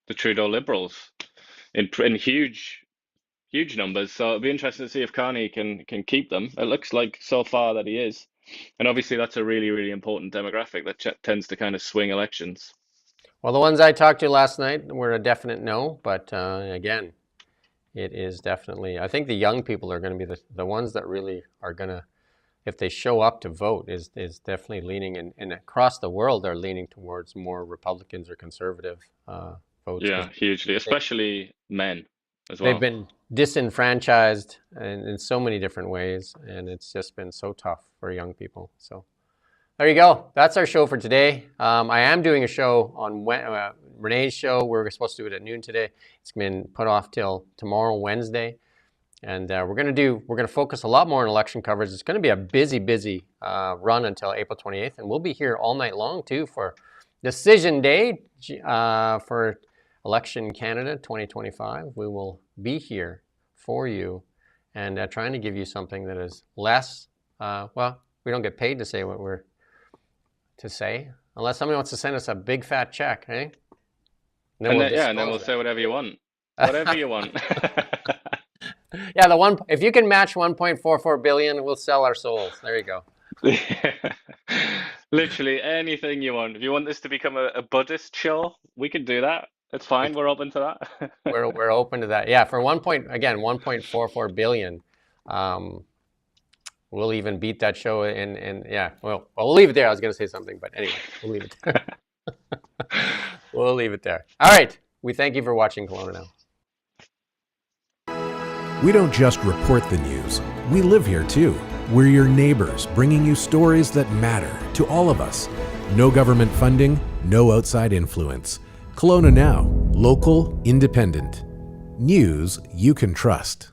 the Trudeau Liberals in huge numbers. So it'll be interesting to see if Carney can keep them. It looks like so far that he is. And obviously that's a really, really important demographic that tends to kind of swing elections. Well, the ones I talked to last night were a definite no, but again, it is definitely, I think the young people are going to be the ones that really are going to, if they show up to vote, is definitely leaning, and across the world they're leaning towards more Republicans or conservative votes. Yeah, hugely, especially men as well. They've been disenfranchised in so many different ways, and it's just been so tough for young people. So there you go. That's our show for today. I am doing a show on Renee's show. We're supposed to do it at noon today. It's been put off till tomorrow, Wednesday. And we're going to focus a lot more on election coverage. It's going to be a busy run until April 28th. And we'll be here all night long, too, for Decision Day for Election Canada 2025. We will be here for you and trying to give you something that is less, well, we don't get paid to say what we're to say, unless somebody wants to send us a big fat check, eh? And then we'll say whatever you want. Whatever you want. Yeah, if you can match 1.44 billion, we'll sell our souls. There you go. Literally anything you want. If you want this to become a Buddhist show, we can do that. It's fine. We're open to that. we're open to that. Yeah, for 1.44 billion. We'll even beat that show and yeah, well, we'll leave it there. I was going to say something, but anyway, we'll leave it there. We'll leave it there. All right. We thank you for watching Kelowna Now. We don't just report the news. We live here too. We're your neighbors, bringing you stories that matter to all of us. No government funding, no outside influence. Kelowna Now, local, independent. News you can trust.